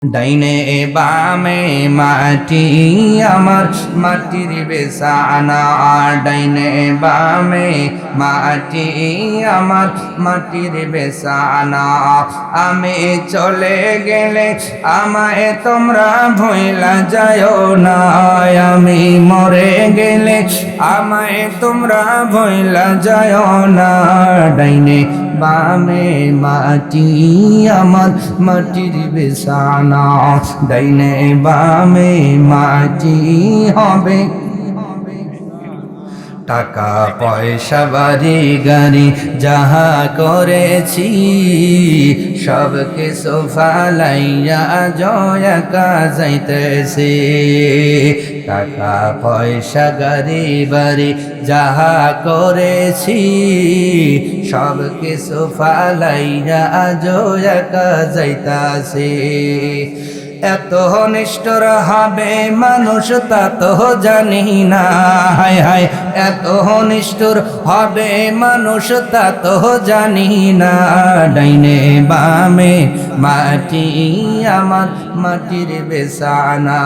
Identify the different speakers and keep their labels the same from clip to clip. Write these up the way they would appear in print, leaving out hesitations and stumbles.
Speaker 1: ডাইনে বামে মাটি আমার মাটির বেসানা, ডাইনে বামে মাটি আমার মাটির বেসানা। আমি চলে গেলে আমায় তোমরা ভুইলা যাও না, আমি মরে গেলে আমায় তোমরা ভুইলা যাও না। ডাইনে বামে মাটি আমার মাটির বেসানা, ডাইনে বামে মাটি হবে। টাকা পয়সা বাড়ি গাড়ি যাহা করেছি সব কিছু ফালাইয়া জয়াকা যাইতেছি। টাকা পয়সা গাড়ি বাড়ি যাহা করেছি সব কিছু ফালাইয়া জয়াকা যাইতাছি। এত নিষ্ঠুর হবে মানুষ তা তো জানি না, হায় হায় এত নিষ্ঠুর হবে মানুষ তা তো জানি না। ডাইনে বামে মাটি আমার মাটির বেসানা,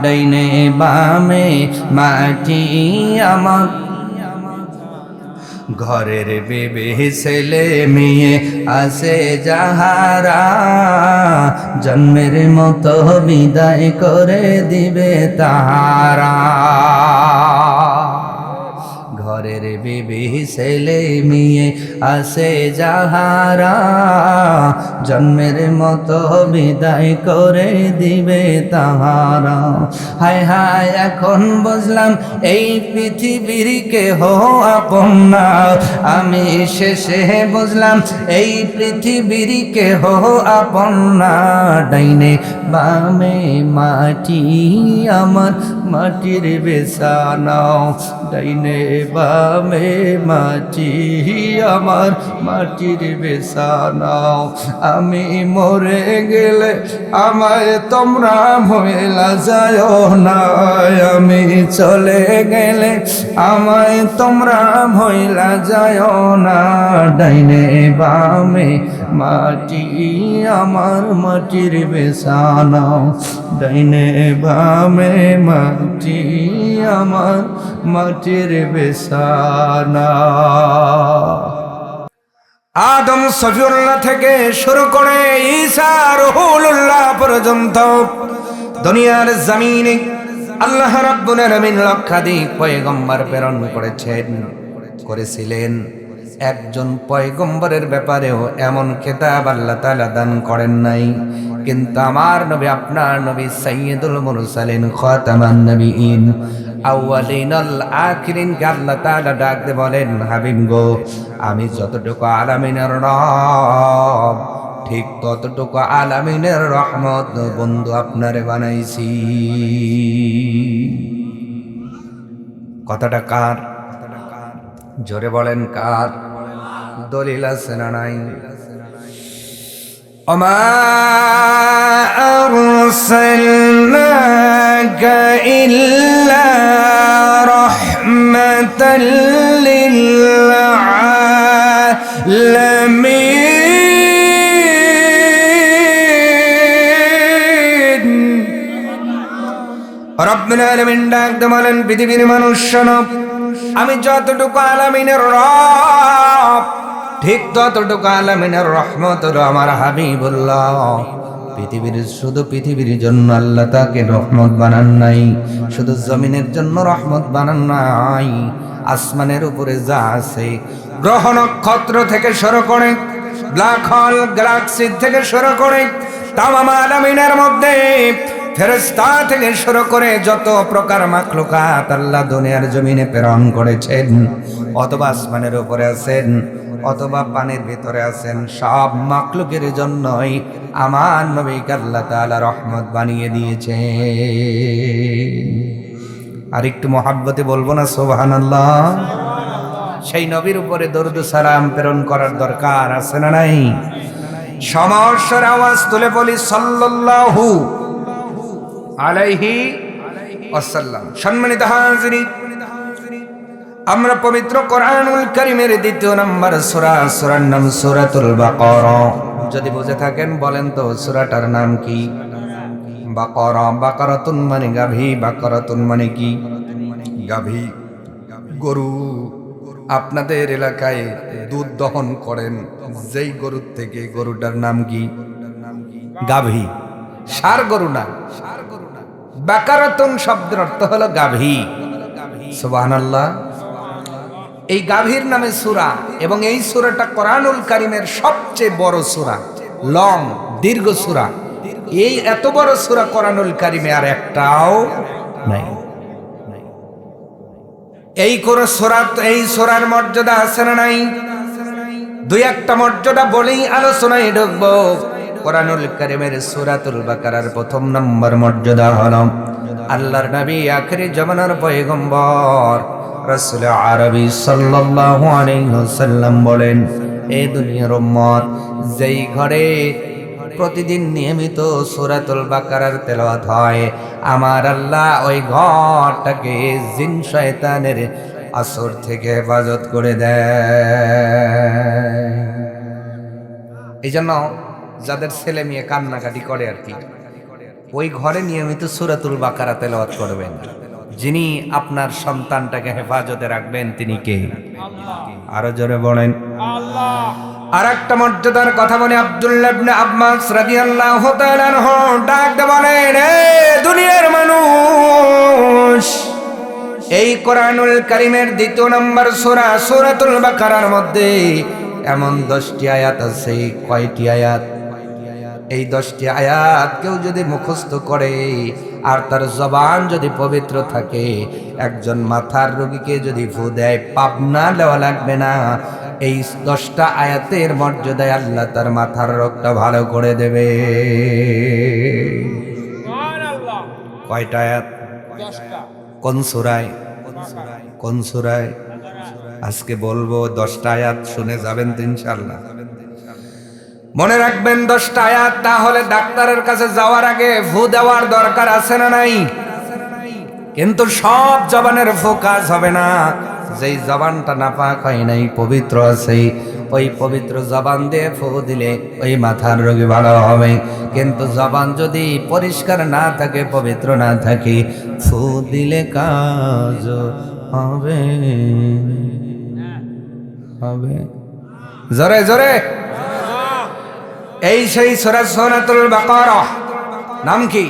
Speaker 1: ডাইনে বামে মাটি আমার। ঘরের বেবে ছেলে মেয়ে আছে যাহারা জন্মের মতো বিদায় করে দিবে তাহারা। ঘরের বেবি ছেলে মেয়ে আছে যাহারা জন্মের মতো বিদায় করে দিবে তাহারা। হায় হায় এখন বুঝলাম এই পৃথিবীর কেহ আপন না, আমি শেষে বুঝলাম এই পৃথিবীর কেহ আপন না। ডাইনে বামে মাটি আমার মাটির বেসানা, ডাইনে বামে মাটি আমার মাটির বেসানা। আমি মরে গেলে আমায় তোমরা ভুইলা যাও না, আমি চলে গেলে আমায় তোমরা ভুইলা যাও না। ডাইনে বামে মাটি আমার মাটির বেসানা, ডাইনে বামে মাটি আমার মাটির বেসানা। আদম সফিউল্লাহ থেকে শুরু করে ঈসা রুহুল্লাহ পর্যন্ত দুনিয়ার জমিনে আল্লাহ রাব্বুল আলামিন লক্ষাধিক পয়গম্বর প্রেরণ করেছিলেন। একজন পয়গম্বরের ব্যাপারেও এমন খেতাব আল্লাহ তাআলা দান করেন নাই। কিন্তু আমার নবী আপনার নবী সাইয়্যিদুল মুরসালিন খাতামান নবিয়্যিন আউয়ালিন আল আখিরিন কে আল্লাহ তাআলা ডাক দিয়ে বলেন, হাবিব গো আমি যতটুকু আলামিনের রব ঠিক ততটুকু আলামিনের রহমত বন্ধু আপনারে বানাইছি। কথাটা কার? জোরে বলেন কার? দলিল আছে না নাই? ওমা আরসালনাকা ইল্লা রাহমাতাল লিল আলামিন। রব্বুল আলামিন ডাক দিয়ে বলেন, পৃথিবীর মানুষ শোনো, আমি যতটুকু আলামিনের রব ঠিক ততটুকু আলামিনের রহমত হলো আমার হাবিবুল্লাহ। শুধু পৃথিবীর জন্য আল্লাহ তাকে রহমত বানান নাই, শুধু জমিনের জন্য রহমত বানান নাই, আসমানের উপরে যা আছে গ্রহ নক্ষত্র থেকে শুরু করে ব্ল্যাক হোল গ্যালাক্সি থেকে শুরু করে তামাম আলামিনের মধ্যে ফেরেশতা থেকে শুরু করে যত প্রকার মাখলুকাত আল্লাহ দুনিয়ার জমিনে প্রেরণ করেছেন, অথবা আসমানের উপরে আছেন অথবা পানির ভিতরে আছেন, সব মাখলুকের জন্যই আমার নবীকে আল্লাহ তাআলা রহমত বানিয়ে দিয়েছে। আর একটু মহাব্বতে বলবো না সুবহানাল্লাহ? সেই নবীর উপরে দরুদ সালাম প্রেরণ করার দরকার আছে না নাই? সমস্যার আওয়াজ তুলে বলি সাল্লাল্লাহু আলাইহি ওয়াসাল্লাম। সম্মানিত হাজিরিন, আমরা পবিত্র কোরআনুল কারীমের দ্বিতীয় নম্বর সূরা, সূরার নাম সূরাতুল বাকারা। যদি বুঝে থাকেন বলেন তো সূরাটার নাম কি? বাকরা, বাকরাতুন মানে গাভী, বাকরাতুন মানে কি? গাভী, গরু। আপনাদের এলাকায় দুধ দহন করেন যেই গরুর থেকে, গরুটার নাম কি? গাভী। ষাঁড় গরু না। বাকারাতুন শব্দের অর্থ হলো গাভী। সুবহানাল্লাহ। এই গাভীর নামে সূরা, এবং এই সূরাটা কোরআনুল কারীমের সবচেয়ে বড় সূরা, লং দীর্ঘ সূরা। এই এত বড় সূরা কোরআনুল কারীমে আর একটাও নাই। এই কোন সূরা, এই সূরার মর্যাদা আছে না নাই? দুই একটা মর্যাদা বলেই আলোচনায় ঢুকবো। কোরআনুল কারীমের সূরাতুল বাকারার প্রথম নম্বর মর্যাদা হলো আল্লাহর নবী আখিরি জামানার পয়গম্বর রাসূল আরবি সাল্লাল্লাহু আলাইহি ওয়াসাল্লাম বলেন, এই দুনিয়ার উম্মত যেই ঘরে প্রতিদিন নিয়মিত সূরাতুল বাকারার তেলাওয়াত হয়, আমার আল্লাহ ওই ঘরটাকে জিন শয়তানের আসর থেকে হেফাজত করে দেয়। এই জন্য যাদের ছেলে মেয়ে কান্নাকাটি করে আর কি, ওই ঘরে নিয়মিত সূরাতুল বাকারা তেলাওয়াত করবেন। যিনি আপনার সন্তানটাকে হেফাজতে রাখবেন তিনি কে? আরো জোরে বলেন আল্লাহ। আর একটা মর্যাদার কথা বলে আব্দুল্লাহ ইবনে আব্বাস রাদিয়াল্লাহু তাআলা আনহু ডাক দিয়ে বলেন, এ দুনিয়ার মানুষ, এই কোরআনুল কারীমের দ্বিতীয় নম্বর সূরা সূরাতুল বাকারার মধ্যে এমন 10টি আয়াত আছে। কয়টি আয়াত? এই 10টি আয়াত কেউ যদি মুখস্থ করে আর তার জবান যদি পবিত্র থাকে, একজন মাথার রোগীকে যদি ফু দেয়, পাপ না দেওয়া লাগবে না। এই 10টা আয়াতের মর্যাদায় আল্লাহ তার মাথার রোগটা ভালো করে দেবে। কয়টা আয়াত? 10টা। কোন সূরায়? কোন সূরায়? আজকে বলবো 10টা আয়াত, শুনে যাবেন তো ইনশাআল্লাহ। মনে রাখবেন 10টা আয়াত। তাহলে ডাক্তারের কাছে যাওয়ার আগে ফু দেওয়ার দরকার আছে না নাই? কিন্তু সব জবানের ফু কাজ হবে না। যেই জবানটা নাপাক হয় নাই, পবিত্র আছে, ওই পবিত্র জবান দিয়ে ফু দিলে ওই মাথার রোগী ভালো হবে। কিন্তু জবান যদি পরিষ্কার না থাকে, পবিত্র না থাকে, ফু দিলে কাজ হবে হবে। জোরে জোরে। এই সেই সূরা সূরাতুল বাকারা। নাম কি?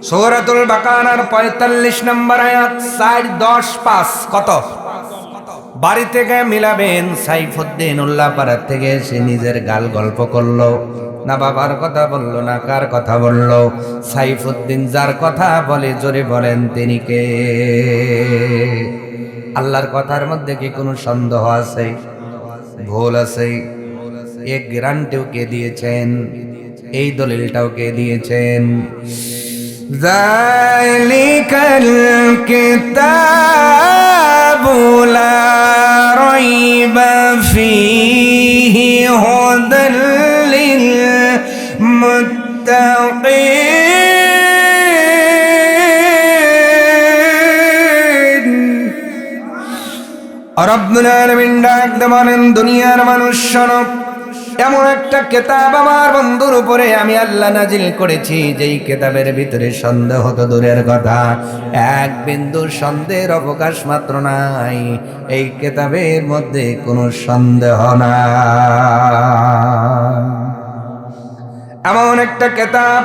Speaker 1: সূরাতুল বাকারার 45 নম্বর আয়াত, 4, 10, 5 কত? বাড়িতে গিয়ে মিলাবেন। সাইফুদ্দিন উল্লাপাড়া থেকে সে নিজের গাল গল্প করলো না, বাবার কথা বললো না, কার কথা বললো? সাইফুদ্দিন যার কথা বলে, জোরে বলেন তিনি কে? আল্লাহর কথার মধ্যে কি কোনো সন্দেহ আছে? ভুল আছে? এক গ্যারান্টিও কে দিয়েছেন? এই দলিলটাও কে দিয়েছেন? যালিকাল কিতাবু লা রাইবা ফীহি হুদাল লিল মুত্তাকিন। রব্বুল আলামিন ডাক দিয়ে বলেন, দুনিয়ার মানুষ শোনো, এমন একটা কিতাব আমার বন্ধুর উপরে আমি আল্লাহ নাজিল করেছি, যেই কিতাবের ভিতরে সন্দেহ তো দূরের কথা, এক বিন্দু সন্দেহের অবকাশ মাত্র নাই। এই কিতাবের মধ্যে কোনো সন্দেহ নাই। এমন একটা কিতাব।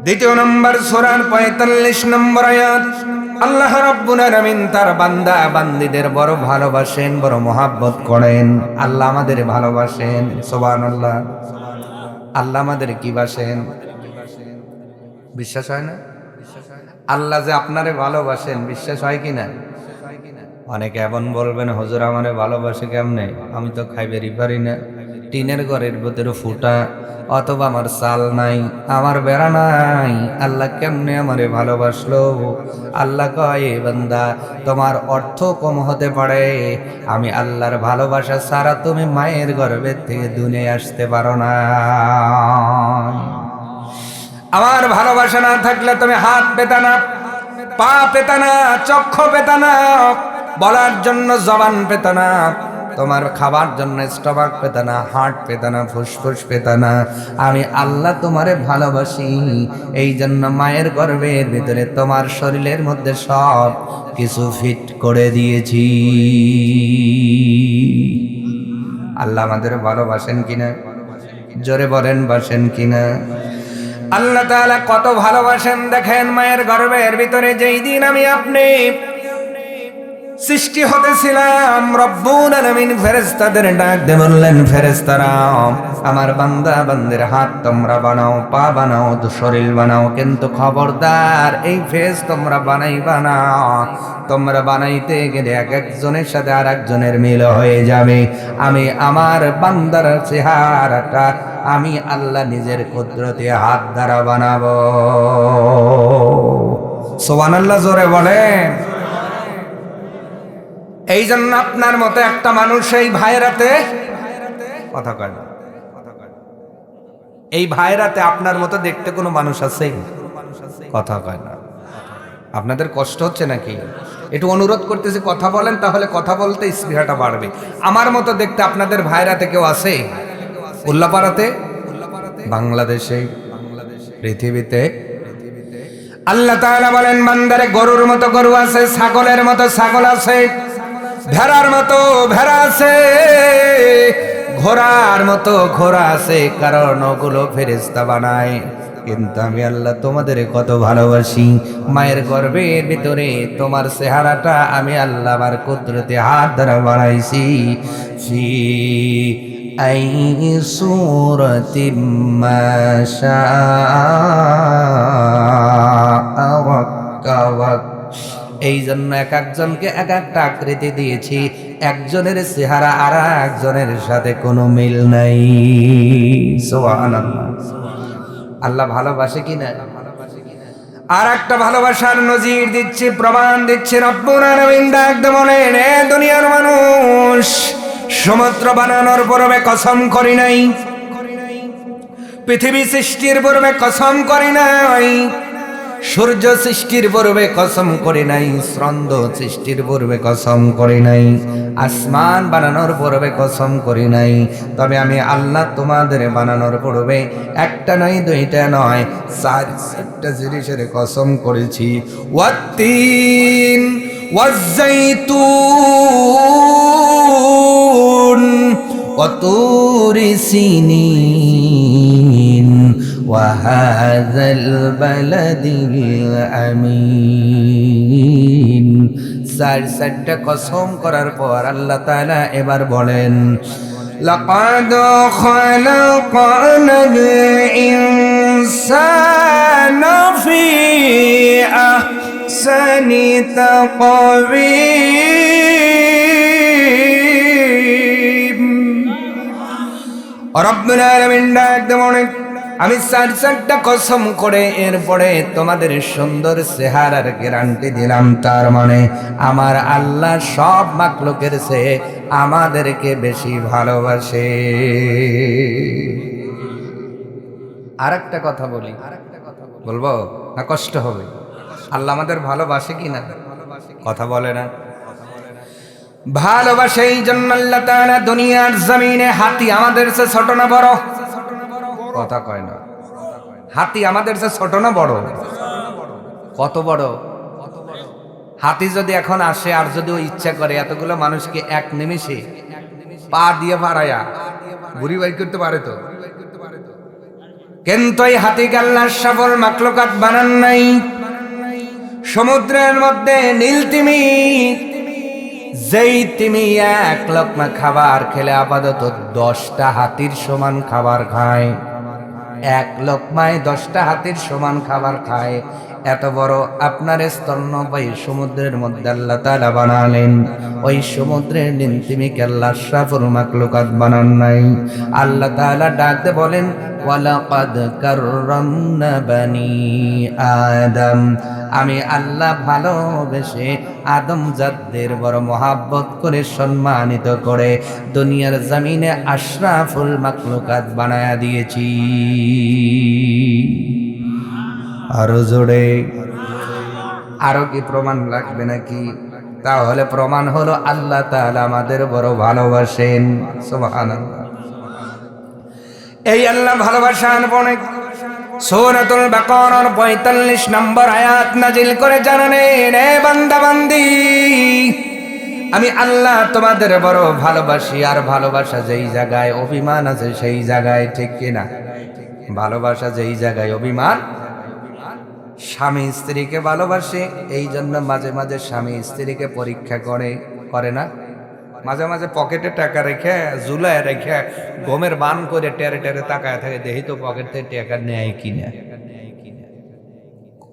Speaker 1: দ্বিতীয় নম্বর সূরার 45 নম্বর আয়াত, আল্লাহ রাব্বুল আলামিন তার বান্দা বান্দীদের বড় ভালোবাসেন, বড় মহব্বত করেন। আল্লাহ আমাদের ভালোবাসেন। সুবহানাল্লাহ। আল্লাহ আমাদের কি বাসেন? বিশ্বাস হয় না? আল্লাহ যে আপনারে ভালোবাসেন, বিশ্বাস হয় কি না? অনেকে এমন বলবেন, হুজুর আমারে ভালোবাসে কেমনে? আমি তো খাইবেরই পারি না, টিনের ঘরের ভিতরে ফুটা, অথবা আমার চাল নাই, আমার বেড়া নাই, আল্লাহ কেমনে আমারে ভালোবাসলো? আল্লাহ কয়, বান্দা তোমার অর্থ কম হতে পারে, আমি আল্লাহর ভালোবাসা ছাড়া তুমি মায়ের গর্ভের থেকে দুনিয়ায় আসতে পারো না। আমার ভালোবাসা না থাকলে তুমি হাত পেতা না, পা পেতা না, চক্ষু পেতা না, বলার জন্য জবান পেতা না, তোমার খাবার জন্য স্টমাক পেতে না, হার্ট পেতে না, ফুসফুস পেতে না। আমি আল্লাহ তোমারে ভালোবাসি, এই জন্য মায়ের গর্ভের ভিতরে তোমার শরীরের মধ্যে সব কিছু ফিট করে দিয়েছি। আল্লাহ আমাদের ভালোবাসেন কিনা? জোরে বলেন বাসেন কিনা? আল্লাহ তাআলা কত ভালোবাসেন দেখেন। মায়ের গর্ভের ভিতরে যেই দিন আমি আপনি সৃষ্টি হতেছিলাম, রব্বুল আলামিন ফেরেশতাদের ডাক দিয়ে বললেন, ফেরেশতারা আমার বান্দা বান্দির হাত তোমরা বানাও, পা বানাও, শরীর বানাও, কিন্তু খবরদার এই ফেস তোমরা বানাইবা না। তোমরা বানাইতে গেলে এক একজনের সাথে আর একজনের মিল হয়ে যাবে। আমি আমার বান্দার চেহারাটা আমি আল্লাহ নিজের কুদরতে হাত দ্বারা বানাবো। সুবহানাল্লাহ, জোরে বলেন। এই জন্য আপনার মতো একটা মানুষ এই ভাইরাতে কথা কয় না, এই ভাইরাতে আপনার মতো দেখতে কোনো মানুষ আছে? কথা কয় না। আপনাদের কষ্ট হচ্ছে নাকি? একটু অনুরোধ করতেছি কথা বলেন, তাহলে কথা বলতে স্পৃহাটা বাড়বে। আমার মতো দেখতে আপনাদের ভাইরাতে কেউ আছে? উল্লাপাড়াতে, বাংলাদেশে, পৃথিবীতে? আল্লাহ তাআলা বলেন, বান্দারে গরুর মতো গরু আছে, ছাগলের মতো ছাগল আছে, ভেড়ার মতো ভেড়া আছে, ঘোড়ার মতো ঘোড়া আছে, কারণ ওগুলো ফেরেশতা বানায়। কিন্তু আমি আল্লাহ তোমাদের কত ভালোবাসি। মায়ের গর্ভের ভিতরে তোমার চেহারাটা আমি আল্লাহ আমার কুদরতে হাত দ্বারা বানাইছি। ফি আই সূরাতিম মা শাআ রাক্কাবা। এই জন্য এক একজনকে এক একটা আকৃতি দিয়েছি। একজনের চেহারা আর একজনের সাথে কোনো মিল নাই। সুবহানাল্লাহ। আল্লাহ ভালোবাসে কিনা? আর একটা ভালোবাসার নজির দিচ্ছে, প্রমাণ দিচ্ছে। রব্বুল আলামিন ডাক দিয়ে বলেন, এ দুনিয়ার মানুষ, সমুদ্র বানানোর পূর্বে কসম করি নাই, পৃথিবী সৃষ্টির পূর্বে কসম করি নাই, সূর্য সৃষ্টির পূর্বে কসম করি নাই, চন্দ্র সৃষ্টির পূর্বে কসম করি নাই, আসমান বানানোর পূর্বে কসম করি নাই। তবে আমি আল্লাহ তোমাদের বানানোর পূর্বে একটা নয়, দুইটা নয়, চারটা জিনিসের কসম করেছি। ওয়াত্তিন ওয়াজ্জাইতুন ওয়াতুরি সিনিন ওয়াহাযাল বালাদিল আমিন। চারটা কসম করার পর আল্লাহ তাআলা এবার বলেন, লাকাদ খালাকনাল ইনসানা ফি আহসানি তাকওয়িম। রব্বুল আলামিন ডাক দিয়ে বলেন, আমি চারটা কসম করে এরপরে তোমাদের সুন্দর চেহারার গ্যারান্টি দিলাম। তার মানে আমার আল্লাহ সব মাখলুকের চেয়ে আমাদেরকে বেশি ভালোবাসে। আর একটা কথা বলি, বলবো না? কষ্ট হবে। আল্লাহ আমাদের ভালোবাসে কি না? কথা বলে না? ভালোবাসে। এই জন্য আল্লাহ তাআলা দুনিয়ার জমিনে হাতি আমাদের চেয়ে ছোট না বড়? কথা কয় না। হাতি আমাদের চেয়ে ছোট না বড়? কত বড়? হাতি যদি এখন আসে আর যদি ও ইচ্ছা করে এতগুলো মানুষকে এক নিমিষে পা দিয়ে পারায়া বুড়ি বাই করতে পারে তো? কিন্তু এই হাতিকে আল্লাহ সফল মাখলুকাত বানান নাই। সমুদ্রের মধ্যে নীল তিমি, যেই তিমি এক লোকমা খাবার খেলে আপাতত 10টা হাতির সমান খাবার খায়। এক লোকমায় 10টা হাতির সমান খাবার খায়। এত বড় আপনার স্তন্যপায়ী সমুদ্রের মধ্যে আল্লাহ তাআলা বানালেন। ওই সমুদ্রের নীল তিমিকে আল্লাহ আশরাফুল মাখলুকাত বানান নাই। আল্লাহ তাআলা ডাকতে বলেন, ওয়ালাকাদ কাররামনা বানি আদম। আমি আল্লাহ ভালোবেসে আদম জাতদের বড় মহাব্বত করে সম্মানিত করে দুনিয়ার জমিনে আশরাফুল মাখলুকাত বানায়া দিয়েছি। আরো জোরে, আরো কি প্রমাণ লাগবে নাকি? তাহলে প্রমাণ হলো আল্লাহ তাআলা আমাদের বড় ভালোবাসেন। সুবহানাল্লাহ। এই আল্লাহ ভালোবাসার পরে সূরাতুল বাকারার ৪৫ নম্বর আয়াত নাজিল করে জানালেন, এ বান্দা বান্দি, আমি আল্লাহ তোমাদের বড় ভালোবাসি। আর ভালোবাসা যেই জায়গায় অভিমান আছে সেই জায়গায়, ঠিক কিনা? ভালোবাসা যেই জায়গায় অভিমান। স্বামী স্ত্রীকে ভালোবাসে, এই জন্য মাঝে মাঝে স্বামী স্ত্রীকে পরীক্ষা করে না? মাঝে মাঝে পকেটে টাকা রেখে ঝুলায় রেখে গমের বান করে টেরে টেরে তাকায় থাকে, দেখি তো পকেট থেকে টাকা নেয় কিনা।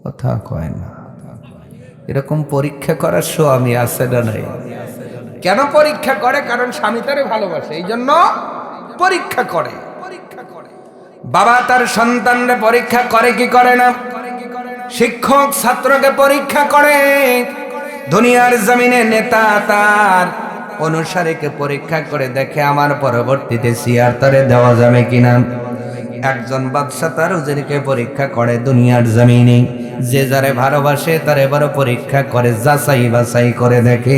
Speaker 1: কথা কয় না। এরকম পরীক্ষা করার স্বামী আছে না নাই? কেন পরীক্ষা করে? কারণ স্বামী তারে ভালোবাসে, এই জন্য পরীক্ষা করে। বাবা তার সন্তানরে পরীক্ষা করে কি করে না? শিক্ষক ছাত্রকে পরীক্ষা করে, দুনিয়ার জমিনে নেতা তার অনুসারীকে পরীক্ষা করে দেখে আমার পরবর্তীতে সিয়ার তারে দেওয়া যাবে কিনা। একজন বাদশা তার উজিরকে পরীক্ষা করে দুনিয়ার জমিনে, যে যারে ভালোবাসে তারে বড় পরীক্ষা করে, যাচাই বাছাই করে দেখে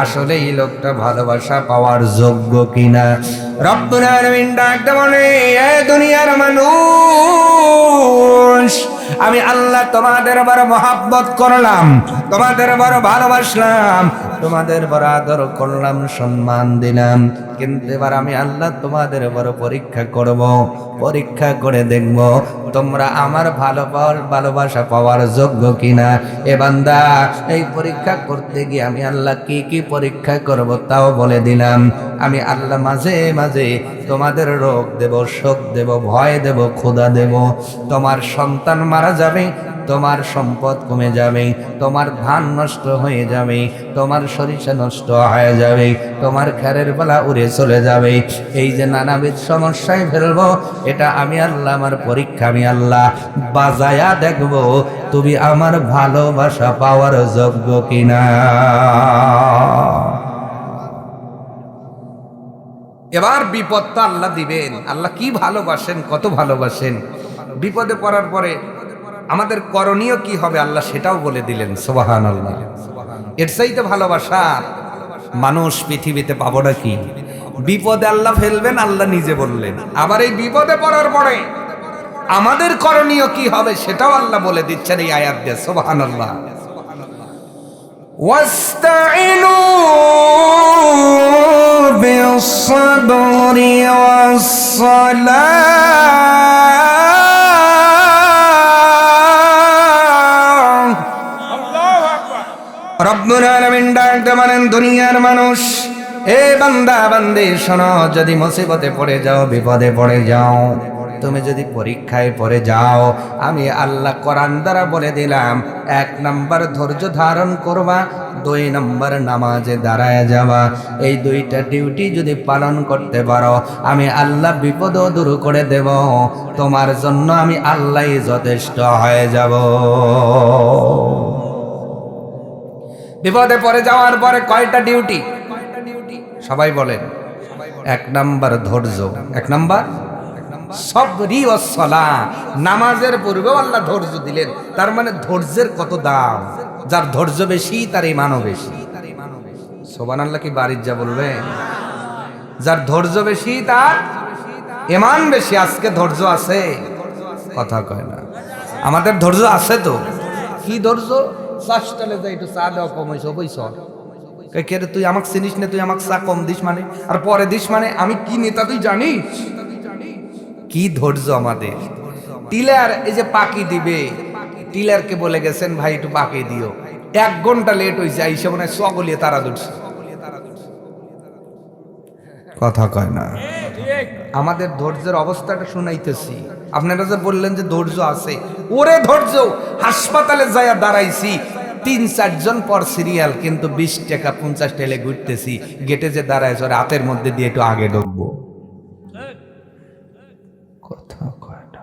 Speaker 1: আসলে এই লোকটা ভালোবাসা পাওয়ার যোগ্য কিনা। রব্বুল আলামিন ডাকতে বলে, এ দুনিয়ার মানুষ, আমি আল্লাহ তোমাদের বড় মহাব্বত করলাম, তোমাদের বড় ভালোবাসলাম, তোমাদের বড় আদর করলাম, সম্মান দিলাম, কিন্তু এবার আমি আল্লাহ তোমাদের বড় পরীক্ষা করব। পরীক্ষা করে দেখব তোমরা আমার ভালোবাসা পাওয়ার যোগ্য কিনা। এ বান্দা, এই পরীক্ষা করতে গিয়ে আমি আল্লাহ কি কি পরীক্ষা করব তাও বলে দিলাম। আমি আল্লাহ মাঝে মাঝে তোমাদের রোগ দেব, শোক দেব, ভয় দেব, ক্ষুধা দেব। তোমার সন্তান মারা যাবে, তোমার সম্পদ কমে যাবে, তোমার ধান নষ্ট হয়ে যাবে, তোমার সরিষা নষ্ট হয়ে যাবে, তোমার খেরের বেলা উড়ে চলে যাবে। এই যে নানাবিধ সমস্যায় ফেলবো, এটা আমি আল্লাহ, আমার পরীক্ষা। আমি আল্লাহ বাজায়া দেখব তুমি আমার ভালোবাসা পাওয়ার যোগ্য কিনা। এবার বিপদ তো আল্লাহ দিবেন। আল্লাহ কি ভালোবাসেন, কত ভালোবাসেন। বিপদে পড়ার পরে আমাদের করণীয় কি হবে আল্লাহ সেটাও বলে দিলেন। সুবহানাল্লাহ। এর চাইতে ভালোবাসা মানুষ পৃথিবীতে পাবো নাকি? বিপদে আল্লাহ ফেলবেন, আল্লাহ নিজে বললেন। আবার এই বিপদে পড়ার পরে আমাদের করণীয় কি হবে সেটাও আল্লাহ বলে দিচ্ছেন এই আয়াত দিয়ে। সুবহানাল্লাহ। ওয়াস্তাইনু বিস-সাবরি ওয়াস-সালাহ। রব্বুল আলামিন ডাকতে বলেন, দুনিয়ার মানুষ, এ বান্দা বান্দি শোনো, যদি মুসিবতে পড়ে যাও, বিপদে পড়ে যাও, তুমি যদি পরীক্ষায় পড়ে যাও, আমি আল্লাহ কোরআন দ্বারা বলে দিলাম, ১ নম্বর ধৈর্য ধারণ করবা, ২ নম্বর নামাজে দাঁড়ায় যাবা। এই 2টা ডিউটি যদি পালন করতে পারো, আমি আল্লাহ বিপদও দূর করে দেব। তোমার জন্য আমি আল্লাহই যথেষ্ট হয়ে যাব। বিপদে পড়ে যাওয়ার পরে কয়টা ডিউটি? সবাই বলেন। ১ নম্বর ধৈর্য। ১ নম্বর সবরি ও সালাহ। নামাজের পূর্বেও আল্লাহ ধৈর্য দিলেন। তার মানে ধৈর্যের কত দাম। যার ধৈর্য বেশি তার ঈমানও বেশি। সুবহানাল্লাহ কি বাড়ির যা বলবে? যার ধৈর্য বেশি তার ঈমান বেশি। আজকে ধৈর্য আছে? কথা কয় না। আমাদের ধৈর্য আছে তো। কি ধৈর্য? চাষটালে যাই একটু চা দেওয়া কম হয়েছে, বইস কে রে, তুই আমাকে চিনিস না, তুই আমাকে চা কম দিস মানে, আর পরে দিস মানে, আমি কি নেতা তুই জানিস? কি ধৈর্য আমাদের। টিলার এই যে পাকি দিবে, টিলারকে বলে গেছেন ভাই একটু পাকি দিও, 1 ঘন্টা লেট হয়েছে, আইসা মনে হয় সকলিয়ে তারা ধরছে। কথা কয় না। আমাদের ধৈর্যের অবস্থাটা শুনাইতেছি। আপনারা যে বললেন যে ধৈর্য আছে, ওরে ধৈর্য, হাসপাতালে যাইয়া দাঁড়াইছি, 3-4 জন পর সিরিয়াল, কিন্তু 20 টাকা 50 টাকা ঘুরতেছি, গেটে যে দাঁড়াইছে ওর হাতের মধ্যে দিয়ে একটু আগে ঢুকবো। কথা কয় না।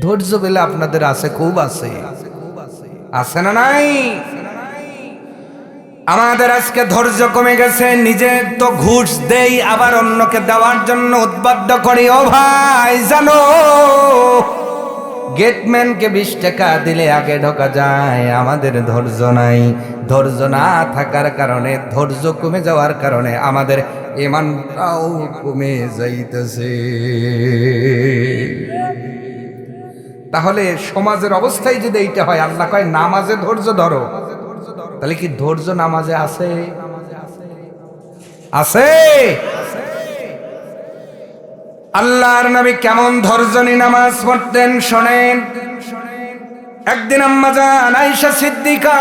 Speaker 1: ধৈর্য বেলা আপনাদের আছে, খুব আছে, আছে না নাই? আমাদের আজকে ধৈর্য কমে গেছে। নিজে তো ঘুষ দেই, আবার অন্যকে দেওয়ার জন্য উদ্বুদ্ধ করি। ও ভাই জানো, গেটম্যানকে 20 টাকা দিলে আগে ঢোকা যায়, আমাদের ধৈর্য নাই। ধৈর্য না থাকার কারণে, ধৈর্য কমে যাওয়ার কারণে আমাদের ঈমানটাও কমে যাইতেছে। তাহলে সমাজের অবস্থায় যদি এইটা হয়, আল্লাহ কয় নামাজে ধৈর্য ধরো, তাহলে কি ধৈর্য নামাজে আছে? আছে? আল্লাহর নবী কেমন ধৈর্য নিয়ে নামাজ পড়তেন শোনেন। একদিন আম্মা জান আয়েশা সিদ্দিকা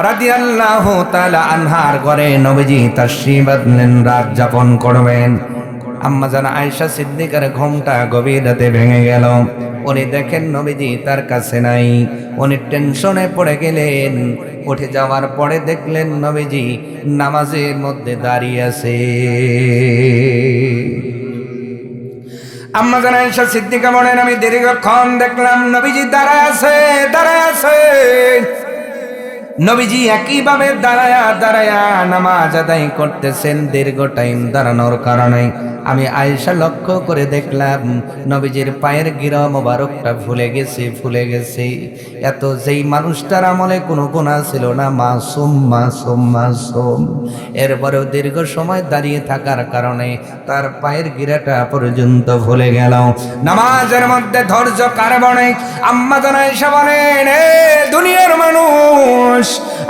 Speaker 1: রাদিয়াল্লাহু তাআলা আনহার ঘরে নবীজি তাশরীফ আনলেন, রাত যাপন করবেন। আম্মা জান আয়েশা সিদ্দিকার ঘুমটা গভীর রাতে ভেঙে গেল। উনি দেখেন নবীজি তার কাছে নাই, উনি টেনশনে পড়ে গেলেন। উঠে যাওয়ার পরে দেখলেন নবীজি নামাজের মধ্যে দাঁড়িয়ে আছে। আম্মা জান আয়েশা সিদ্দিকা বলেন, আমি দীর্ঘক্ষণ দেখলাম নবীজি দাঁড়ায় আছে। নবীজি একইভাবে দাঁড়ায়া নামাজ আদায় করতেছেন। দীর্ঘ টাইম দাঁড়ানোর কারণে আমি আয়েশা লক্ষ্য করে দেখলাম নবীজির পায়ের গিরা মোবারকটা ফুলে গেছে। এত যেই মানুষটার আমলে কোনো গুনাহ ছিল না, মাসুম। এরপরেও দীর্ঘ সময় দাঁড়িয়ে থাকার কারণে তার পায়ের গিরাটা পর্যন্ত ফুলে গেল। নামাজের মধ্যে ধৈর্য কার বনে? আম্মা জান আয়েশা বলেন, দুনিয়ার মানুষ,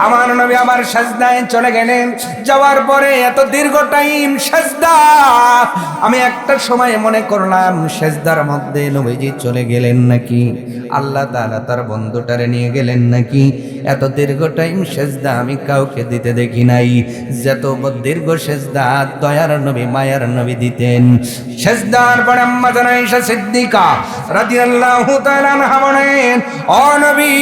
Speaker 1: আমার নবী আমার সাজদায় চলে গেলেন। যাওয়ার পরে এত দীর্ঘ টাইম সাজদা, আমি একটা সময় মনে করলাম সাজদার মধ্যে নবীজি চলে গেলেন নাকি, আল্লাহ তাআলা তার বন্ধুটারে নিয়ে গেলেন নাকি। এত দীর্ঘ টাইম সাজদা আমি কাউকে দিতে দেখি নাই। যত দীর্ঘ সাজদা দয়ার নবী মায়ার নবী দিতেন। সাজদার পর আম্মা জান আয়েশা সিদ্দিকা রাদিয়াল্লাহু তাআলা আনহা বলেন, ও নবী,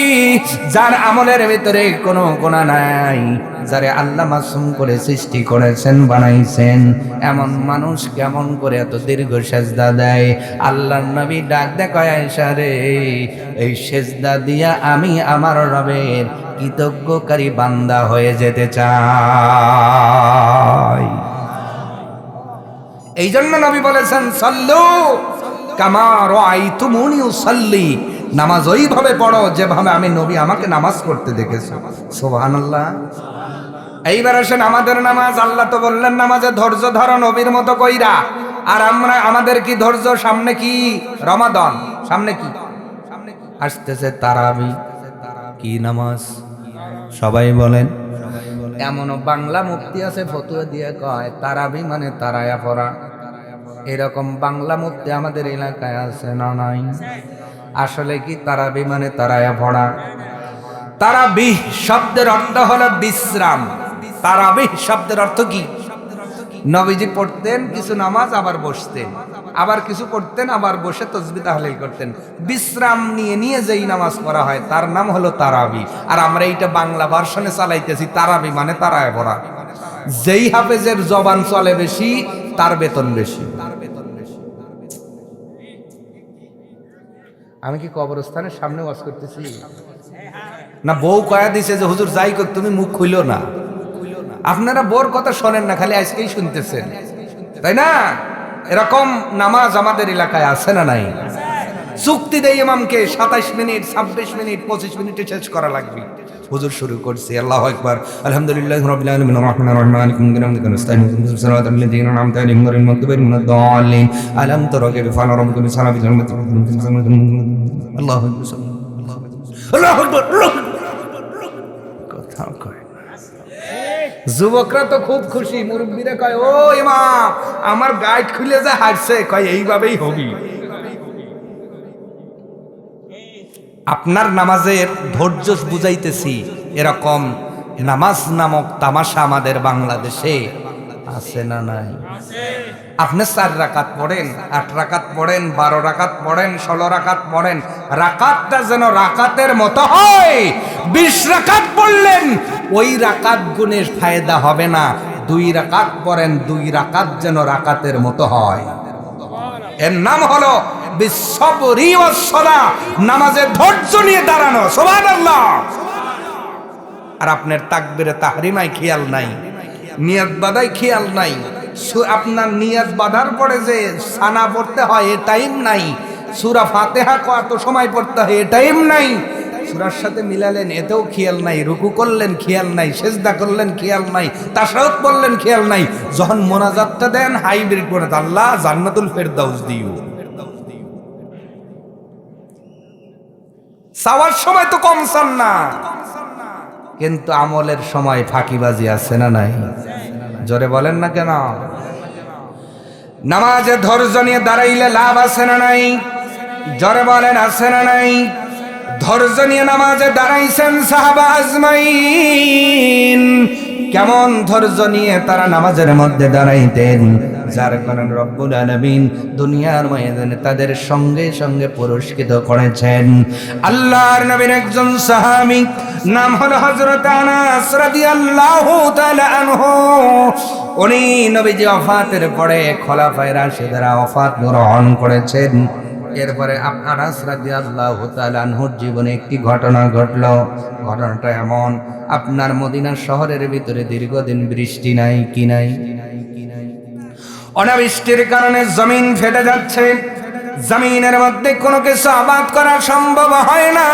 Speaker 1: যার আমলের ভিতরে কোনো গুনাহ নাই, যারে আল্লাহ মাসুম করে সৃষ্টি করেছেন, বানাইছেন, এমন মানুষ কেমন করে এত দীর্ঘ সেজদা দেয়? আল্লাহর নবী ডাক দেয়, আয়েশা রে, এই সেজদা দিয়া আমি আমার রবের কৃতজ্ঞকারী বান্দা হয়ে যেতে চাই। এই জন্য নবী বলেছেন, সাল্লু কামা রাআইতুমুনি উসাল্লি, নামাজ ওইভাবে পড়ো যেভাবে আমি নবী আমাকে নামাজ পড়তে দেখেছি। সুবহানাল্লাহ। এইবার আসেন আমাদের নামাজ। আল্লাহ তো বললেন নামাজে ধৈর্য ধরো নবীর মতো কইরা, আর আমাদের কি ধৈর্য? সামনে কি রমাদান, সামনে কি আসতেছে তারাবি, কি নামাজ সবাই বলেন। এমনও বাংলা মুফতি আছে ফতোয়া দিয়ে কয় তারাবি মানে তারায়া পড়া। এরকম বাংলা মুফতি আমাদের এলাকায় আছে না নাই? আসলে কি তারাবি মানে তারায়া পড়া? তারাবিহ শব্দের অর্থ হলো বিশ্রাম। তারাবিহ শব্দের অর্থ কি? নবীজি পড়তেন কিছু নামাজ, আবার বসতেন, আবার কিছু পড়তেন, আবার বসে তাসবিহ তাহলিল করতেন। বিশ্রাম নিয়ে যেই নামাজ পড়া হয় তার নাম হলো তারাবি। আর আমরা এইটা বাংলা ভার্সনে চালাইতেছি, তারাবি মানে তারায় পড়া। যেই হাফেজের জবান চলে বেশি তার বেতন বেশি। আমি কি কবরস্থানের সামনে ওয়াজ করতেছি না? বউ কয়া দিছে যে হুজুর যাই কর, তুমি মুখ খুইলো না। আপনারা বোর কথা শোনেন না, খালি আজকেই শুনতেছেন, তাই না? এরকম নামাজ আমাদের এলাকায় আছে না নাই? চুক্তি দেয় ইমামকে 27 মিনিট, 26 মিনিট, 25 মিনিটে শেষ করা লাগবে। হুজুর শুরু করছে, আল্লাহু আকবার, আলহামদুলিল্লাহি রাব্বিল আলামিন, রাহমানির রহিম, মালিকিল ইয়াউমিদ্দিন, নাস্তাইনু বিহিস সিরাতাল লাযীনা আন'আমতা আলাইহিম গায়রিল মাগদুবি আলাইহিম ওয়ালাদ-দাল্লিন, আলাম তারা কাইফা ফাআলা রাব্বুকা বিআসহাবিল ফিল। আল্লাহু আকবার, আল্লাহু আকবার। কথা কয় যুবকরা তো খুব খুশি, মুরব্বীরা কয় ও ইমাম আমার গাইড খুলে যা হাসছে, কয় এইভাবেই হবি। আপনার নামাজের ধৈর্য বুঝাইতেছি। এরকম নামাজ নামক তামাশা আমাদের বাংলাদেশে আছে না নাই? আপনি 4 রাকাত পড়েন, 8 রাকাত পড়েন, 12 রাকাত পড়েন, 16 রাকাত পড়েন, রাকাতটা যেন রাকাতের মতো হয়। 20 রাকাত পড়লেন, ওই রাকাত গুণের ফায়দা হবে না। 2 রাকাত পড়েন, 2 রাকাত যেন রাকাতের মতো হয়। এর নাম হলো বিসবরি ওয়াস সালাহ, নামাজে ধৈর্য নিয়ে দাঁড়ানো। সুবহানাল্লাহ। আর আপনার তাকবীরে তাহরিমায় খেয়াল নাই, নিয়াত বাঁধায় খেয়াল নাই। আপনার নিয়াত বাঁধার পরে যে সানা পড়তে হয় এ টাইম নাই। সূরা ফাতিহা কত সময় পড়তে হয় টাইম নাই, সূরার সাথে মিলালেন এতেও খেয়াল নাই, রুকু করলেন খেয়াল নাই, সেজদা করলেন খেয়াল নাই, তাশাহুদ পড়লেন খেয়াল নাই। যখন মোনাজাতটা দেন হাইব্রিড করে আল্লাহ জান্নাতুল ফেরদাউস দিও, চাওয়ার সময় তো কম চান না, কিন্তু আমলের সময় ফাঁকিবাজি আছে না নাই? জোরে বলেন না কেন? নামাজে ধৈর্য নিয়ে দাঁড়াইলে লাভ আছে না নাই? জোরে বলেন আছে না নাই? ধৈর্য নিয়ে নামাজে দাঁড়াইছেন সাহাবা আজমাইন, কেমন ধৈর্য নিয়ে তারা নামাজের মধ্যে দাঁড়াইতেন, যার কারণে রব্বুল আলামিন দুনিয়ার ময়দানে তাদের সঙ্গে সঙ্গে পুরস্কৃত করেছেন। আল্লাহর নবীর একজন সাহাবী নাম হলো হযরত আনাস রাদিয়াল্লাহু তাআলা আনহু। উনি নবীজি ওফাতের পরে খোলাফায়ে রাশিদরা ওফাত গ্রহণ করেছেন। এরপরে আনাস রাদিয়াল্লাহু তাআলা আনহুর জীবনে একটি ঘটনা ঘটলো। ঘটনাটা এমন, আপনার মদিনা শহরের ভিতরে দীর্ঘদিন বৃষ্টি নাই, কি নাই? অনাবৃষ্টির কারণে জমিন ফেটে যাচ্ছে, জমিনের মধ্যে কোনো কিছু আবাদ করা সম্ভব হয় না।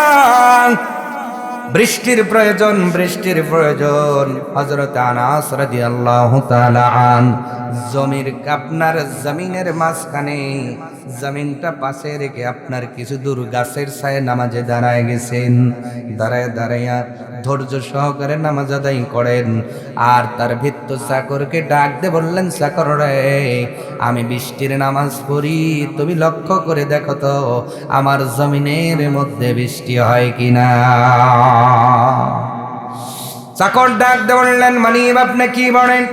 Speaker 1: বৃষ্টির প্রয়োজন, বৃষ্টির প্রয়োজন। হযরত আনাস রাদিয়াল্লাহু তাআলা আন জমির আপনার জমিনের মাঝখানে জমিনটা পাশে রেখে আপনার কিছু দূর গাছের ছায়ে নামাজে দাঁড়ায় গেছেন। দাঁড়ায় দাঁড়াইয়া ধৈর্য সহকারে নামাজ আদায় করেন। আর তার ভৃত্য চাকরকে ডাক দিয়ে বললেন, চাকর রে, আমি বৃষ্টির নামাজ পড়ি, তুমি লক্ষ্য করে দেখো তো আমার জমিনের মধ্যে বৃষ্টি হয় কিনা। চাকর ডাক দিয়ে বললেন, মালিক আপনি কি বলেন?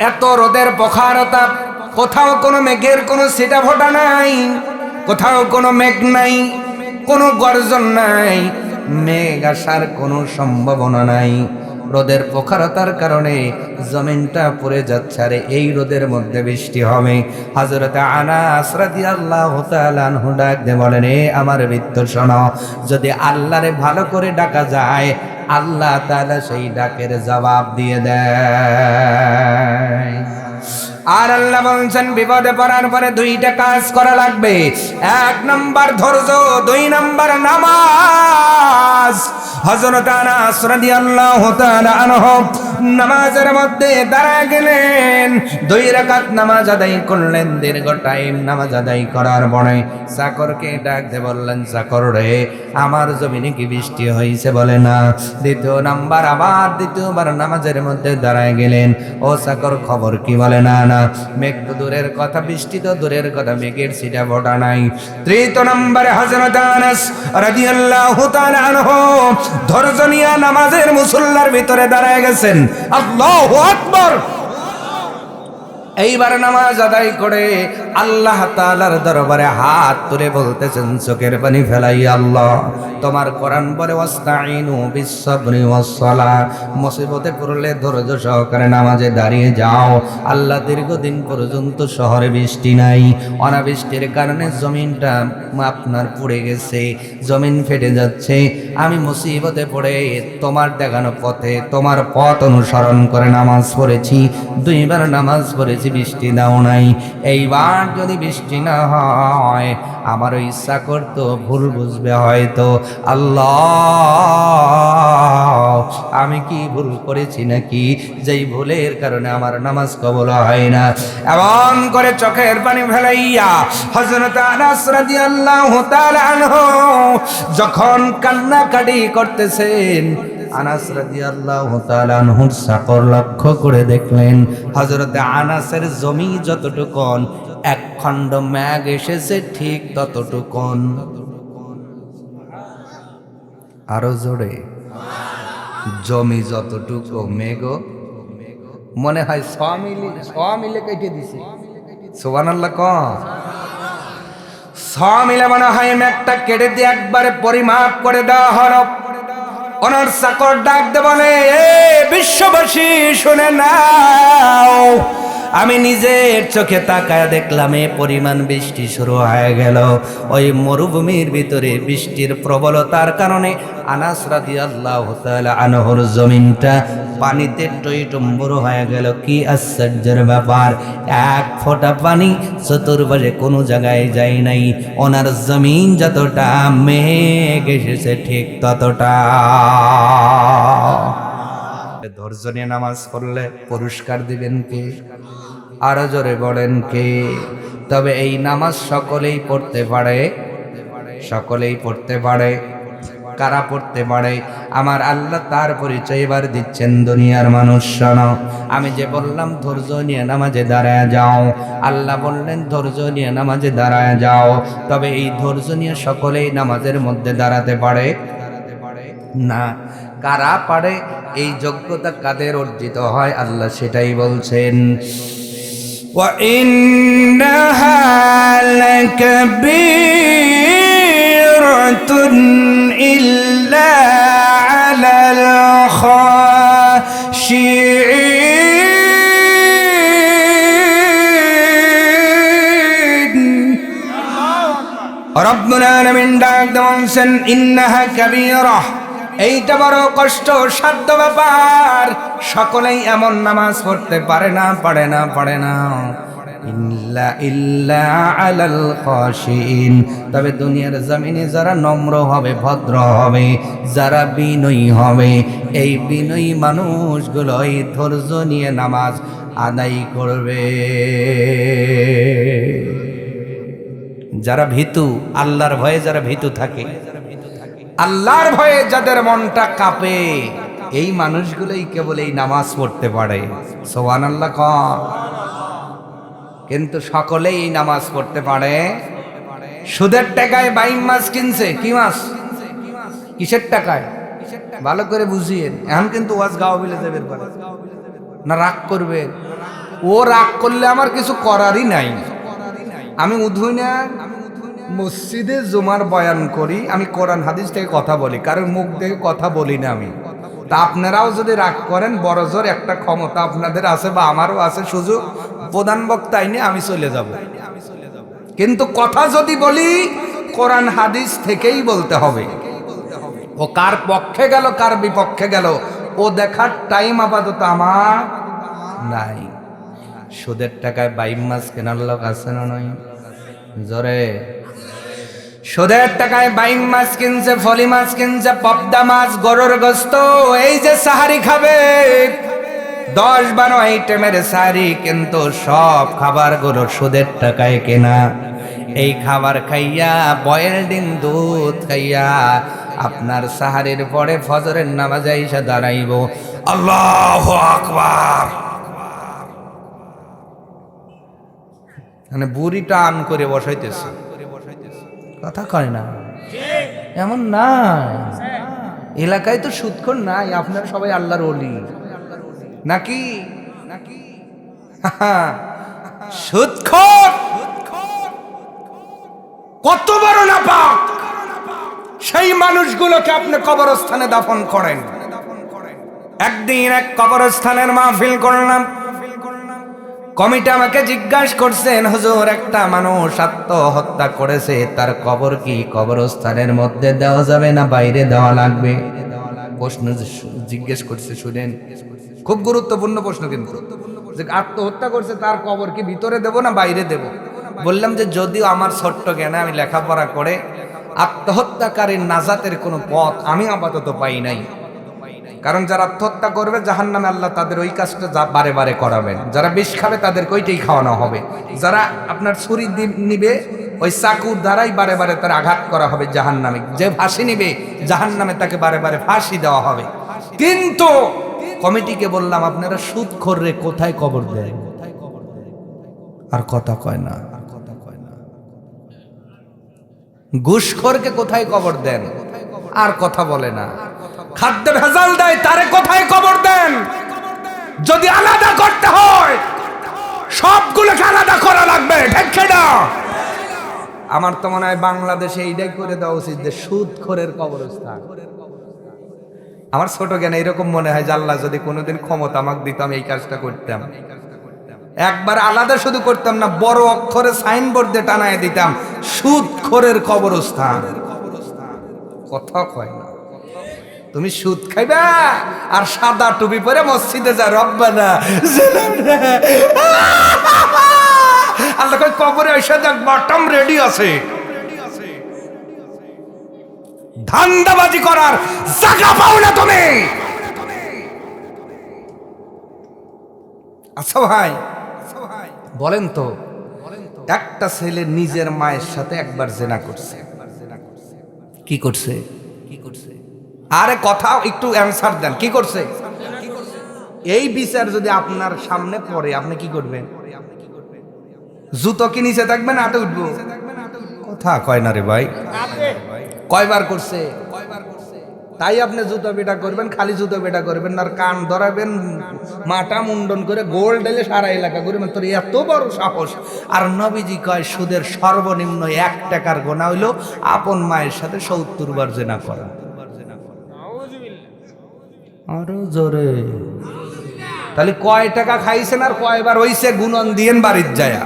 Speaker 1: এত রোদের প্রখরতা, কোথাও কোনো মেঘের কোনো ছিটা ফোঁটা নাই, কোথাও কোনো মেঘ নাই, কোনো গর্জন নাই, মেঘ আসার কোনো সম্ভাবনা নাই। রোদের প্রখরতার কারণে জমিনটা পড়ে যাচ্ছে, আর এই রোদের মধ্যে বৃষ্টি হবে। হযরত আনাস রাদিয়াল্লাহু তাআলা আনহু ডাক দিয়ে বলেন, এ আমার ভৃত্য শোনো, যদি আল্লাহরে ভালো করে ডাকা যায় আল্লাহ তাআলা সেই ডাকের জবাব দিয়ে দেয়। আর আল্লাহ বলছেন বিপদে পড়ার পরে দুইটা কাজ করা লাগবে, 1 নাম্বার ধৈর্য, 2 নাম্বার নামাজ। হযরত আনাস রাদিয়াল্লাহু তাআলা আনহু নামাজের মধ্যে দাঁড়ায় গেলেন, 2 রাকাত নামাজ আদায় করলেন। দীর্ঘ টাইম নামাজ আদায় করার পরে চাকরকে ডাক দিয়ে বললেন, চাকর রে, আমার জমিনে কি বৃষ্টি হয়েছে? বলে না। দ্বিতীয় নাম্বার আবার দ্বিতীয়বার নামাজের মধ্যে দাঁড়ায় গেলেন, ও চাকর খবর কি? বলে না, না, মেঘ তো দূরের কথা, বৃষ্টি তো দূরের কথা, মেঘের ছিটা ফোঁটা নাই। তৃতীয় নম্বরে হযরত আনাস রাদিয়াল্লাহু তাআলা আনহু ধৈর্য নিয়ে নামাজের মুসল্লার ভিতরে দাঁড়ায় গেছেন। আল্লাহু আকবার। এইবার নামাজ আদায় করে আল্লাহ তাআলার দরবারে হাত তুলে বলতেছেন, চোখের পানি ফেলাই, আল্লাহ তোমার কোরআন বলে ওয়াস্তাইনু বিস-সাবরি ওয়াস-সালাহ, মুসিবতে পড়লে ধৈর্য সহকারে নামাজে দাঁড়িয়ে যাও। আল্লাহ দীর্ঘদিন পর্যন্ত শহরে বৃষ্টি নাই, অনাবৃষ্টির কারণে জমিনটা আপনার পুড়ে গেছে, জমিন ফেটে যাচ্ছে। আমি মুসিবতে পড়ে তোমার দেখানো পথে, তোমার পথ অনুসরণ করে নামাজ পড়েছি, 2 বার নামাজ পড়েছি, বৃষ্টি দাও নাই। এইবার যদি বৃষ্টি না হয় আমার ইচ্ছা করতো ভুল বুঝবে হয়তো, আল্লাহ আমি কি ভুল করেছি নাকি, যেই ভুলের কারণে আমার নামাজ কবুল হয় না। এমন করে চোখের পানি ফেলাইয়া হযরত আনাস রাদিয়াল্লাহু তাআলা আনহু যখন কান্নাকাটি করতেছেন, আনাস রাদিয়াল্লাহু তাআলা আনহুর চাকর লক্ষ্য করে দেখলেন হযরত আনাসের জমি যতটুকুন, 1 খণ্ড মেঘ এসেছে ঠিক ততটুকুন। আরো জোরে, জমি যতটুকু মেঘ মনে হয় 6 মিলে কেটে দিছে। সুবহানাল্লাহ কম 6 মিলে মনে হয় মেঘটা কেটে দিয়ে একবারে পরিমাপ করে দেওয়া হলো। ওনার চাকর ডাক দে বলে, এ বিশ্ববাসী শুনে নাও, আমি নিজের চোখে তাকায় দেখলাম এ পরিমাণ বৃষ্টি শুরু হয়ে গেল। ওই মরুভূমির ভিতরে বৃষ্টির প্রবলতার কারণে আনাস রাদিয়াল্লাহু তাআলা আনহুর জমিনটা পানিতে টইটুম্বুর হয়ে গেল। কি আশ্চর্যের ব্যাপার, এক ফোঁটা পানি চতুর্পাশে কোনো জায়গায় যায় নাই। ওনার জমিন যতটা মেঘ এসেছে ঠিক ততটা। ধৈর্য নিয়ে নামাজ পড়লে পুরস্কার দিবেন কে? আরো জোরে বলেন কে? তবে এই নামাজ সকলেই পড়তে পারে, সকলেই পড়তে পারে। কারা পড়তে পারে? আমার আল্লাহ তার পরিচয় এবার দিচ্ছেন। দুনিয়ার মানুষ শোনো, আমি যে বললাম ধৈর্য নিয়ে নামাজে দাঁড়ায় যাও, আল্লাহ বললেন ধৈর্য নিয়ে নামাজে দাঁড়ায় যাও। তবে এই ধৈর্য নিয়ে সকলেই নামাজের মধ্যে দাঁড়াতে পারে না। কারা পারে? এই যোগ্যতা কাদের অর্জিত হয় আল্লাহ সেটাই বলছেন। ওয়া ইন্নাহা লাকাবীরাতুন ইল্লা আলাল খাশিঈন। রব্বুল আলামিন ডাক দেন ইন্নাহা কাবীরা, এইটা বড় কষ্ট সাধ্য ব্যাপার। সকলেই এমন নামাজ পড়তে পারে না, পারে না, পারে না। ইল্লা আলাল খাশিঈন। তবে দুনিয়ার জমিনে যারা নম্র হবে, ভদ্র হবে, যারা বিনয়ী হবে, এই বিনয়ী মানুষগুলো এই ধৈর্য নিয়ে নামাজ আদায় করবে। যারা ভীতু, আল্লাহর ভয়ে যারা ভীতু থাকে, আল্লাহর ভয়ে যাদের মনটা কাঁপে, এই মানুষগুলোই কেবল এই নামাজ পড়তে পারে। সুবহানাল্লাহ কন। কিন্তু সকলেই এই নামাজ পড়তে পারে। সুদের টাকায় বাইম মাছ কিনছে। কি মাছ? কিসের টাকায়? ভালো করে বুঝিয়েন। এখন কিন্তু ওয়াজ গাওয়া বিলে যাবে না, রাগ করবে। ও রাগ করলে আমার কিছু করারই নাই। আমি উধুই না মসজিদে জুমার বয়ান করি, আমি কোরআন হাদিস থেকে কথা বলি, কারণ মুখ থেকে কথা বলি না আমি। তা আপনারাও যদি রাগ করেন, বড় জোর একটা ক্ষমতা আপনাদের আছে বা আমারও আছে, সুযোগ প্রধান বক্তাই নিয়ে আমি চলে যাব। কিন্তু কথা যদি বলি কোরআন হাদিস থেকেই বলতে হবে। ও কার পক্ষে গেল কার বিপক্ষে গেল ও দেখার টাইম আপাতত আমার নাই। সুদের টাকায় বাইম মাছ কেনার লোক আছে না নয়? জোরে। সুদের টাকায় বাইম মাছ কিনছে, ফলি মাছ কিনছে, পদ্মা মাছ, গরুর গোস্ত। এই যে সাহারি খাবে 10-12 আইটেমের সাহারি, কিন্তু সব খাবারগুলো সুদের টাকায় কেনা। এই খাবার খাইয়া, বয়েল ডিম, দুধ খাইয়া আপনার সাহারির পরে ফজরের নামাজে এসে দাঁড়াইব, আল্লাহু আকবার, মানে বুড়ি টান করে বসাইতেছে। কথা কয় না, এমন না। এলাকায় তো সুদখোর নাই, আপনারা সবাই আল্লাহর ওলি নাকি? সুদখোর কত বড় নাপাক, সেই মানুষগুলোকে আপনি কবরস্থানে দাফন করেন। একদিন এক কবরস্থানের মাহফিল করলাম। কমিটি আমাকে জিজ্ঞাসা করছেন, হুজুর একটা মানুষ আত্মহত্যা করেছে, তার কবর কি কবরস্থানের মধ্যে দেওয়া যাবে না বাইরে দেওয়া লাগবে? প্রশ্ন জিজ্ঞেস করছে, শুনেন, খুব গুরুত্বপূর্ণ প্রশ্ন। কিন্তু যে আত্মহত্যা করছে তার কবর কি ভিতরে দেব না বাইরে দেব? বললাম যে যদিও আমার ছোট্ট জ্ঞানে আমি লেখাপড়া করে আত্মহত্যাকারীর নাজাতের কোনো পথ আমি আপাতত পাই নাই। কারণ যারা আত্মহত্যা করবে জাহান্নামে আল্লাহ তাদের ওই কাজটা বারে বারে করাবেন। যারা বিষ খাবে তাদের ওইটাই খাওয়ানো হবে। যারা আপনার ছুরি নিবে ওই চাকুর দ্বারাই বারে বারে তার আঘাত করা হবে জাহান্নামে। যে ফাঁসি নিবে জাহান্নামে তাকে বারে বারে ফাঁসি দেওয়া হবে। কিন্তু কমিটিকে বললাম, আপনারা সুদখোররে কোথায় কবর দেন? আর কথা কয় না। ঘুষখোরকে কোথায় কবর দেন? আর কথা বলে না। খাদ্যে ভেজাল দেয় তারে কোথায় কবর দেন? যদি আলাদা করতে হয় সবগুলোকে আলাদা করা লাগবে, ঠিক না? আমার তো মনে হয় বাংলাদেশে এইটাই করে দেওয়া উচিত যে সুদখোরের কবরস্থান। আমার ছোট জ্ঞানে এরকম মনে হয় যে আল্লাহ যদি কোনোদিন ক্ষমতা আমাকে দিত আমি এই কাজটা করতাম। একবার আলাদা শুধু করতাম না, বড় অক্ষরে সাইনবোর্ড দিয়ে টানায় দিতাম, সুদখোরের কবরস্থান। কথা কয় না। তুমি সুদ খাইবা আর সাদা টুপি পরে মসজিদে যা রব্বানা আল্লাহ কয় কবরে এসে দেখ বটম রেডি আছে। ধান্দাবাজি করার জায়গা পাও না তুমি। আচ্ছা ভাই বলেন তো, একটা ছেলে নিজের মায়ের সাথে একবার জেনা করছে, কি করছে? আরে কথা একটু অ্যান্সার দেন, কি করছে? এই বিচার যদি আপনার সামনে পড়ে আপনি কি করবেন? জুতো কি নিচে থাকবেন, হাতে উঠবো? কথা কয় না রে ভাই। কয়বার করছে? তাই আপনি জুতো বেটা করবেন, খালি জুতো বেটা করবেন না, আর কান ধরাবেন, মাটা মুন্ডন করে গোল ঢেলে সারা এলাকা করবেন, তোর এত বড় সাহস। আর নবীজি কয় সুদের সর্বনিম্ন 1 টাকার গোনা হইল আপন মায়ের সাথে 70 বার জেনা করা। আরো জোরে। তাহলে কয় টাকা খাইছেন আর কয়বার হইছে গুণন দিয়েন বাড়ির যায়া।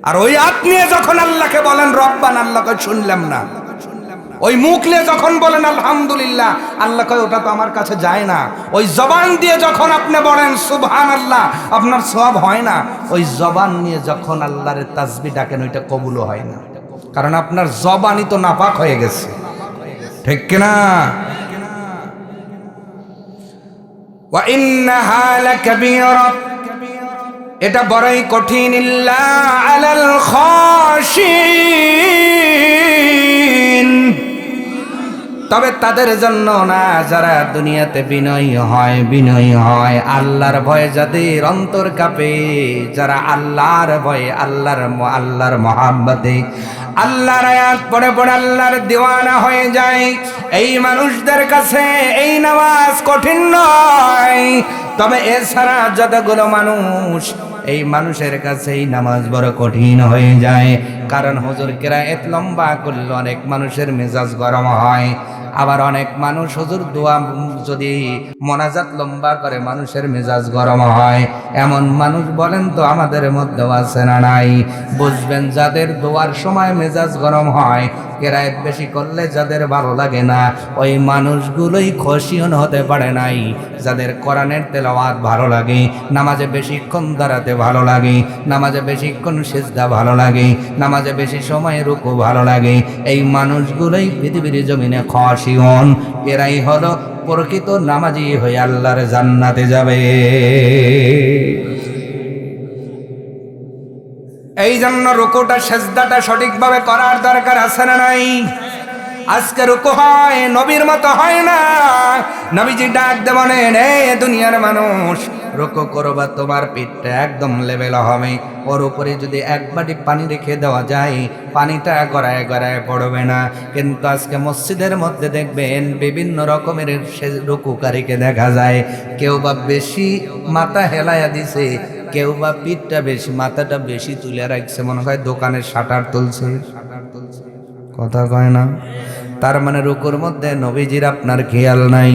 Speaker 1: আর ওই আপনি যখন আল্লাহকে বলেন রব্বান, আল্লাহ কয় শুনলাম না। ওই মুখ নিয়ে যখন বলেন আলহামদুলিল্লাহ, আল্লাহ কয় ওটা তো আমার কাছে যায় না। ওই জবান দিয়ে যখন আপনি বলেন সুবহানাল্লাহ, আপনার সওয়াব হয় না। ওই জবান নিয়ে যখন আল্লাহর তাসবিহ ডাকেন, ওইটা কবুল হয় না, কারণ আপনার জবানই তো নাপাক হয়ে গেছে। ঠিক কিনা? ওয়া ইন্নাহা লাকাবীরা, এটা বড়ই কঠিন, ইল্লা আলাল খাশিন, তবে তাদের জন্য না যারা দুনিয়াতে বিনয়ী হয়, আল্লাহর ভয়ে যাদের অন্তর কাঁপে, যারা আল্লাহর ভয়ে, আল্লাহর মহাব্বতে আল্লাহর আয়াত পড়ে পড়ে আল্লাহর দিওয়ানা হয়ে যায়, এই মানুষদের কাছে এই নামাজ কঠিন নয়। তবে এছাড়া যতগুলো মানুষ, এই মানুষের কাছে এই নামাজ বড় কঠিন হয়ে যায়। কারণ হুজুর কিরাত লম্বা করলে অনেক মানুষের মেজাজ গরম হয়, আবার অনেক মানুষ হুজুর দোয়া যদি মোনাজাত লম্বা করে মানুষের মেজাজ গরম হয়। এমন মানুষ বলেন তো আমাদের মধ্যে আছে না নাই? বুঝবেন যাদের দোয়ার সময় মেজাজ গরম হয়, কিরাত বেশি করলে যাদের ভালো লাগে না, ওই মানুষগুলোই খশিয়ন হতে পারে নাই। যাদের কোরআনের তেলাওয়াত ভালো লাগে, নামাজে বেশিক্ষণ দাঁড়াতে ভালো লাগে, নামাজে বেশিক্ষণ সিজদা ভালো লাগে, নামাজে বেশি সময় রুকু ভালো লাগে, এই মানুষগুলোই পৃথিবীর জমিনে খশিয়ন। এরাই হলো প্রকৃত নামাজি হয়ে আল্লাহর জান্নাতে যাবে। এই জন্য রুকুটা সিজদাটা সঠিকভাবে করার দরকার আছে না নাই? আজকে রুকু হয় নবীর মতো হয় না। নবীজি ডাক দে বলেন, এ দুনিয়ার মানুষ, রুকু করবা তোমার পিঠটা একদম লেভেল হবে, ওর উপরে যদি এক বাটি পানি রেখে দেওয়া যায়, পানিটা গড়ায় গড়ায় পড়বে না। কিন্তু আজকে মসজিদের মধ্যে দেখবেন বিভিন্ন রকমের রুকুকারীকে দেখা যায়, কেউ বা বেশি মাথা হেলায়া দিছে, কেউ বা পিঠটা বেশি, মাথাটা বেশি তুলে রাখছে, মনে হয় দোকানের শাটার তুলছে। কথা কয় না? তার মানে রুকুর মধ্যে নবীজির আপনার খেয়াল নাই।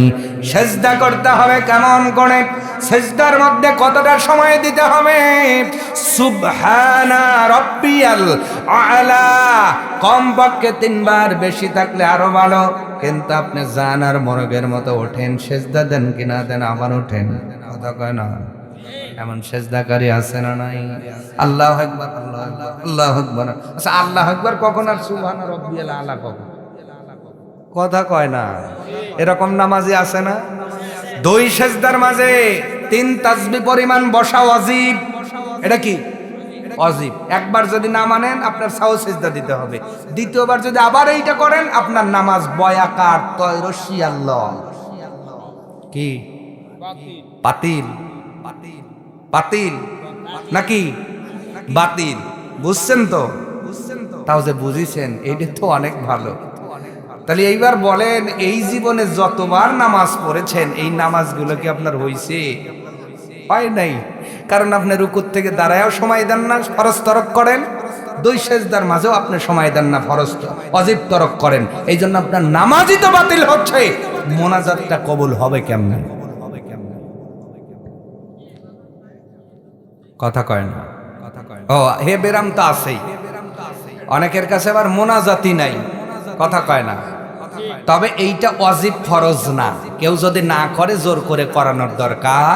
Speaker 1: সেজদা করতে হবে কেমন করে, সেজদার মধ্যে কতটা সময় দিতে হবে? সুবহানা রাব্বিয়াল আলা, কমপক্ষে 3 বার, বেশি থাকলে আরো ভালো। কিন্তু আপনি জানার মরগের মতো ওঠেন, সেজদা দেন কিনা দেন, আবার ওঠেন। কথা কয় না? এমন সেজদাকারী আছে না নাই? আল্লাহু আকবার, আল্লাহু আকবার, আল্লাহু আকবার। আচ্ছা আল্লাহু আকবার কখন আর সুবহানা রাব্বিয়াল আলা কখন? কথা কয় না। এরকম নামাজি আছে না? 2 সেজদার মাঝে 3 তাসবিহ পরিমাণ বসা ওয়াজিব। এটা কি ওয়াজিব? একবার যদি না মানেন আপনার সাও সেজদা দিতে হবে। দ্বিতীয়বার যদি আবার এইটা করেন আপনার নামাজ বয়াকার তয়রশি আল্লাহ কি বাতিল, বাতিল নাকি বাতিল? বুঝছেন তো? তাও যে বুঝিছেন এইটা তো অনেক ভালো। তাহলে এইবার বলেন, এই জীবনে যতবার নামাজ পড়েছেন এই নামাজগুলো কি আপনার হইছে? হয় নাই। কারণ আপনি রুকুর থেকে দাঁড়ায়ও সময় দেন না, ফরজ তরক করেন। 2 সেজদার মাঝেও আপনি সময় দেন না, ফরজ ওয়াজিব তরক করেন। এই জন্য আপনার নামাজই তো বাতিল হচ্ছে, মোনাজাতটা কবুল হবে কেমনে? কথা কয় না। ও হে বেরাম তো আছেই, অনেকের কাছে আবার মোনাজাতি নাই, কথা কয় না। তবে এইটা ওয়াজিব ফরজ না, কেউ যদি না করে জোর করে করানোর দরকার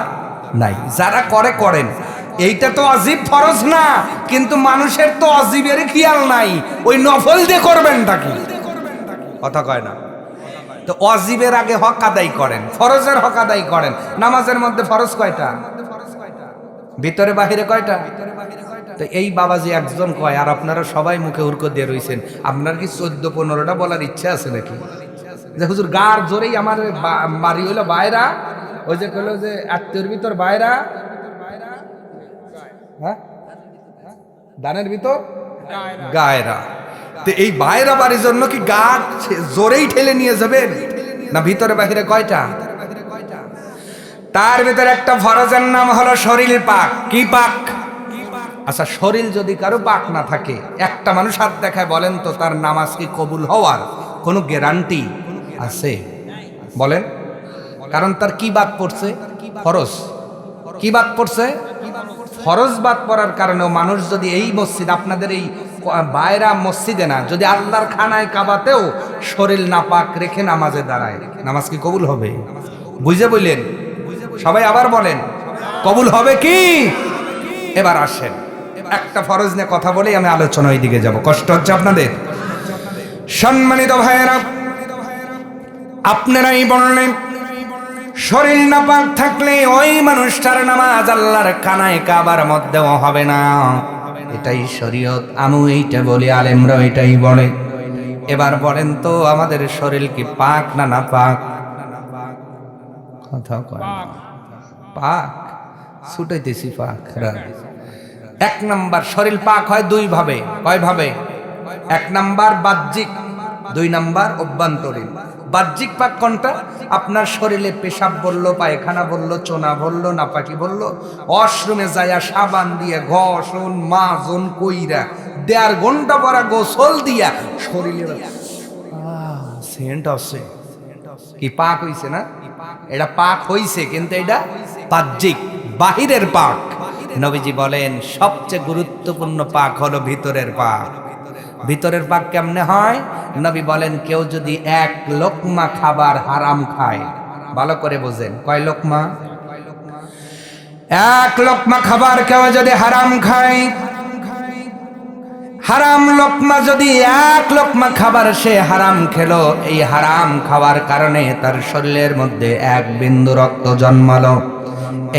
Speaker 1: নাই, যারা করে করেন। এইটা তো ওয়াজিব ফরজ না, কিন্তু মানুষের তো ওয়াজিবের খেয়াল নাই, ওই নফল দিয়ে করবেনটা কি, কথা কয় না। তো ওয়াজিবের আগে হক আদায় করেন, ফরজের হক আদায় করেন। নামাজের মধ্যে ফরজ কয়টা? ভিতরে বাহিরে কয়টা? তো এই বাবাজি একজন কয়, আর আপনারা সবাই মুখে উর্কো দিয়ে রইছেন, আপনার কি 14-15টা বলার ইচ্ছা আছে নাকি? যে হুজুর গার জোরেই আমার বাড়ি হইলো বাইরা, ওই যে কইলো যে আত্মীয়র ভিতর বাইরা, হ্যাঁ দানের ভিতর গায়রা। তো এই বাইরা বাড়ির জন্য কি গার জোরেই ঠেলে নিয়ে যাবেন, না ভিতরে বাহিরে কয়টা? তার ভিতরে একটা ফরজের নাম হলো শরীর পাক। কি পাক? আচ্ছা, শরীর যদি কারো পাক না থাকে, একটা মানুষ হাত দেখায়, বলেন তো তার নামাজ কি কবুল হওয়ার কোনো গ্যারান্টি আছে? বলেন। কারণ তার কি বাদ পড়ছে? ফরজ। কি বাদ পড়ছে? ফরজ বাদ পড়ার কারণেও মানুষ যদি এই মসজিদ, আপনাদের এই বাইরা মসজিদে না, যদি আল্লাহর খানায় কাবাতেও শরীর না পাক রেখে নামাজে দাঁড়ায়, নামাজ কি কবুল হবে? বুঝে বললেন? সবাই আবার বলেন, কবুল হবে কি? এবার আসেন, একটা ফরজ নিয়ে কথা বলেই আমি আলোচনা ওই দিকে যাব, কষ্ট হচ্ছে আপনাদের? সম্মানিত ভাইয়েরা, আপনারাই বললেন শরীর নাপাক থাকলে ওই মানুষটার নামাজ আল্লাহর কানায় কাবার মধ্যেও হবে না। এটাই শরীয়ত, আমি এইটা বলি, আলেমরা এটাই বলে। এবার বলেন তো আমাদের শরীর কি পাক না নাপাক? কথা কয় পাক, ছুটাইতেছি পাক। এক নাম্বার, শরীর পাক হয় দুই ভাবে। কয় ভাবে? এক নাম্বার বাহ্যিক, দুই নাম্বার অভ্যন্তরীণ। বাহ্যিক পাক কোনটা? আপনার শরীরে পেশাব বললো, পায়খানা বললো, চোনা বললো, নাপাকি বললো, ওয়াশরুমে যায়া সাবান দিয়ে ঘষণ মাজন কইরা 1.5 ঘন্টা পরা গোসল দিয়া শরীরে সেন্ট আছে, কি পাক হইছে না? এটা পাক হইছে, কিন্তু এটা বাহ্যিক, বাহিরের পাক। নবীজি বলেন সবচেয়ে গুরুত্বপূর্ণ পাক হলো ভিতরের পাক। ভিতরের পাক কেমনে হয়? নবী বলেন কেউ যদি 1 লোকমা খাবার হারাম খায়, ভালো করে বোঝেন, কয় লোকমা? 1 লোকমা খাবার কেউ যদি হারাম খায়, হারাম লোকমা যদি 1 লোকমা খাবার সে হারাম খেলো, এই হারাম খাওয়ার কারণে তার শরীরের মধ্যে 1 বিন্দু রক্ত জন্মালো,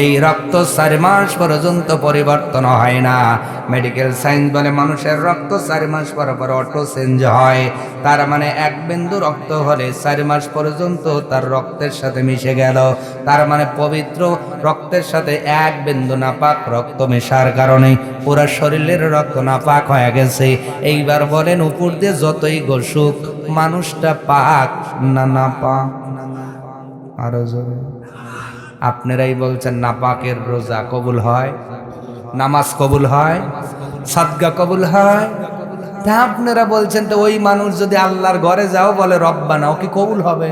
Speaker 1: এই রক্ত 4 মাস পর্যন্ত পরিবর্তন হয় না। মেডিকেল সায়েন্স বলে মানুষের রক্ত 4 মাস পর পর অটো চেঞ্জ হয়। তার মানে 1 বিন্দু রক্ত হলে 4 মাস পর্যন্ত তার রক্তের সাথে মিশে গেল। তার মানে পবিত্র রক্তের সাথে 1 বিন্দু নাপাক রক্ত মেশার কারণে পুরো শরীরের রক্ত নাপাক হয়ে গেছে। এইবার বলেন উপর দিয়ে যতই গোসুক, মানুষটা পাক না নাপাক? আরো জোরে। আপনারাই বলছেন নাপাকের রোজা কবুল হয়, নামাজ কবুল হয়, সাদকা কবুল হয়। তা আপনারা বলছেন তো ওই মানুষ যদি আল্লাহর ঘরে যাও বলে রব্বানা, ও কি কবুল হবে?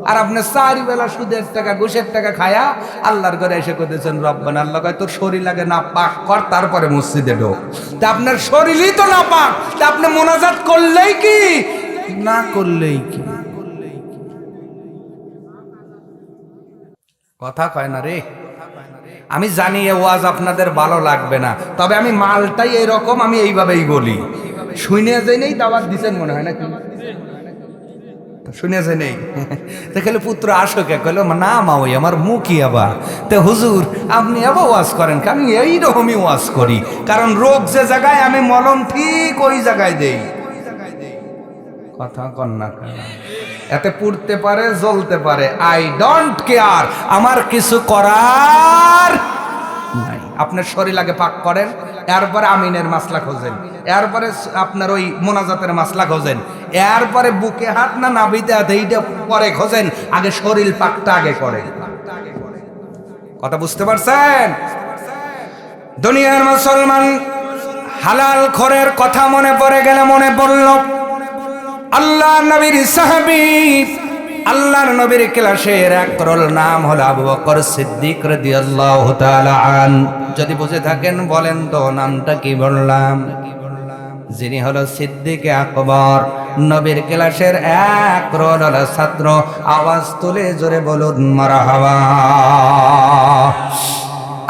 Speaker 1: আর আপনি 4 বেলা সুদের টাকা ঘুষের টাকা খায়া আল্লাহর ঘরে এসে করতেছেন রব্বানা। আল্লাহ কয় তোর শরীর লাগে না পাক কর, তারপরে মসজিদে ঢোক। তা আপনার শরীরই তো না পাক, তা আপনি মোনাজাত করলেই কি না করলেই কি? কথা কয় না রে। আমি জানি এ ওয়াজ আপনাদের ভালো লাগবে না, তবে আমি মালটাই এরকম, আমি এইভাবেই বলি। শুনে যাই নেই দাওয়াত দিচ্ছেন মনে হয় নাকি? শুনে যাই নেই দেখলে পুত্র আসো কে কইলো না মা ওই আমার মুখই আবার। তো হুজুর আপনি আবার ওয়াজ করেন? আমি এইরকমই ওয়াজ করি, কারণ রোগ যে জায়গায় আমি মলম ঠিক ওই জায়গায় দেই। কথা কন না কেন? এতে পুড়তে পারে, জ্বলতে পারে, আই ডোন্ট কেয়ার, আমার কিছু করার নাই। আপনার শরীর আগে পাক করেন, এরপরে আমিনের মাসলা খোঁজেন, এরপরে আপনার ওই মোনাজাতের মাসলা খোঁজেন, এরপরে বুকে হাত না নাভিতে হাত এইটা পরে খোঁজেন, আগে শরীর পাকটা আগে করেন। কথা বুঝতে পারছেন? দুনিয়ার মুসলমান হালাল খোরের কথা মনে পড়ে গেলে মনে পড়ল আল্লাহ নবীর সাহাবী আল্লাহর নবীর ক্লাসের এক করল নাম হলো আবু বকর সিদ্দিক রাদিয়াল্লাহু তাআলা আন। যদি বুঝে থাকেন বলেন তো নামটা কি বললাম? যিনি হলো সিদ্দিক আকবর, নবীর ক্লাসের এক রোল ছাত্র। আওয়াজ তুলে জোরে বলুন মারহাবা।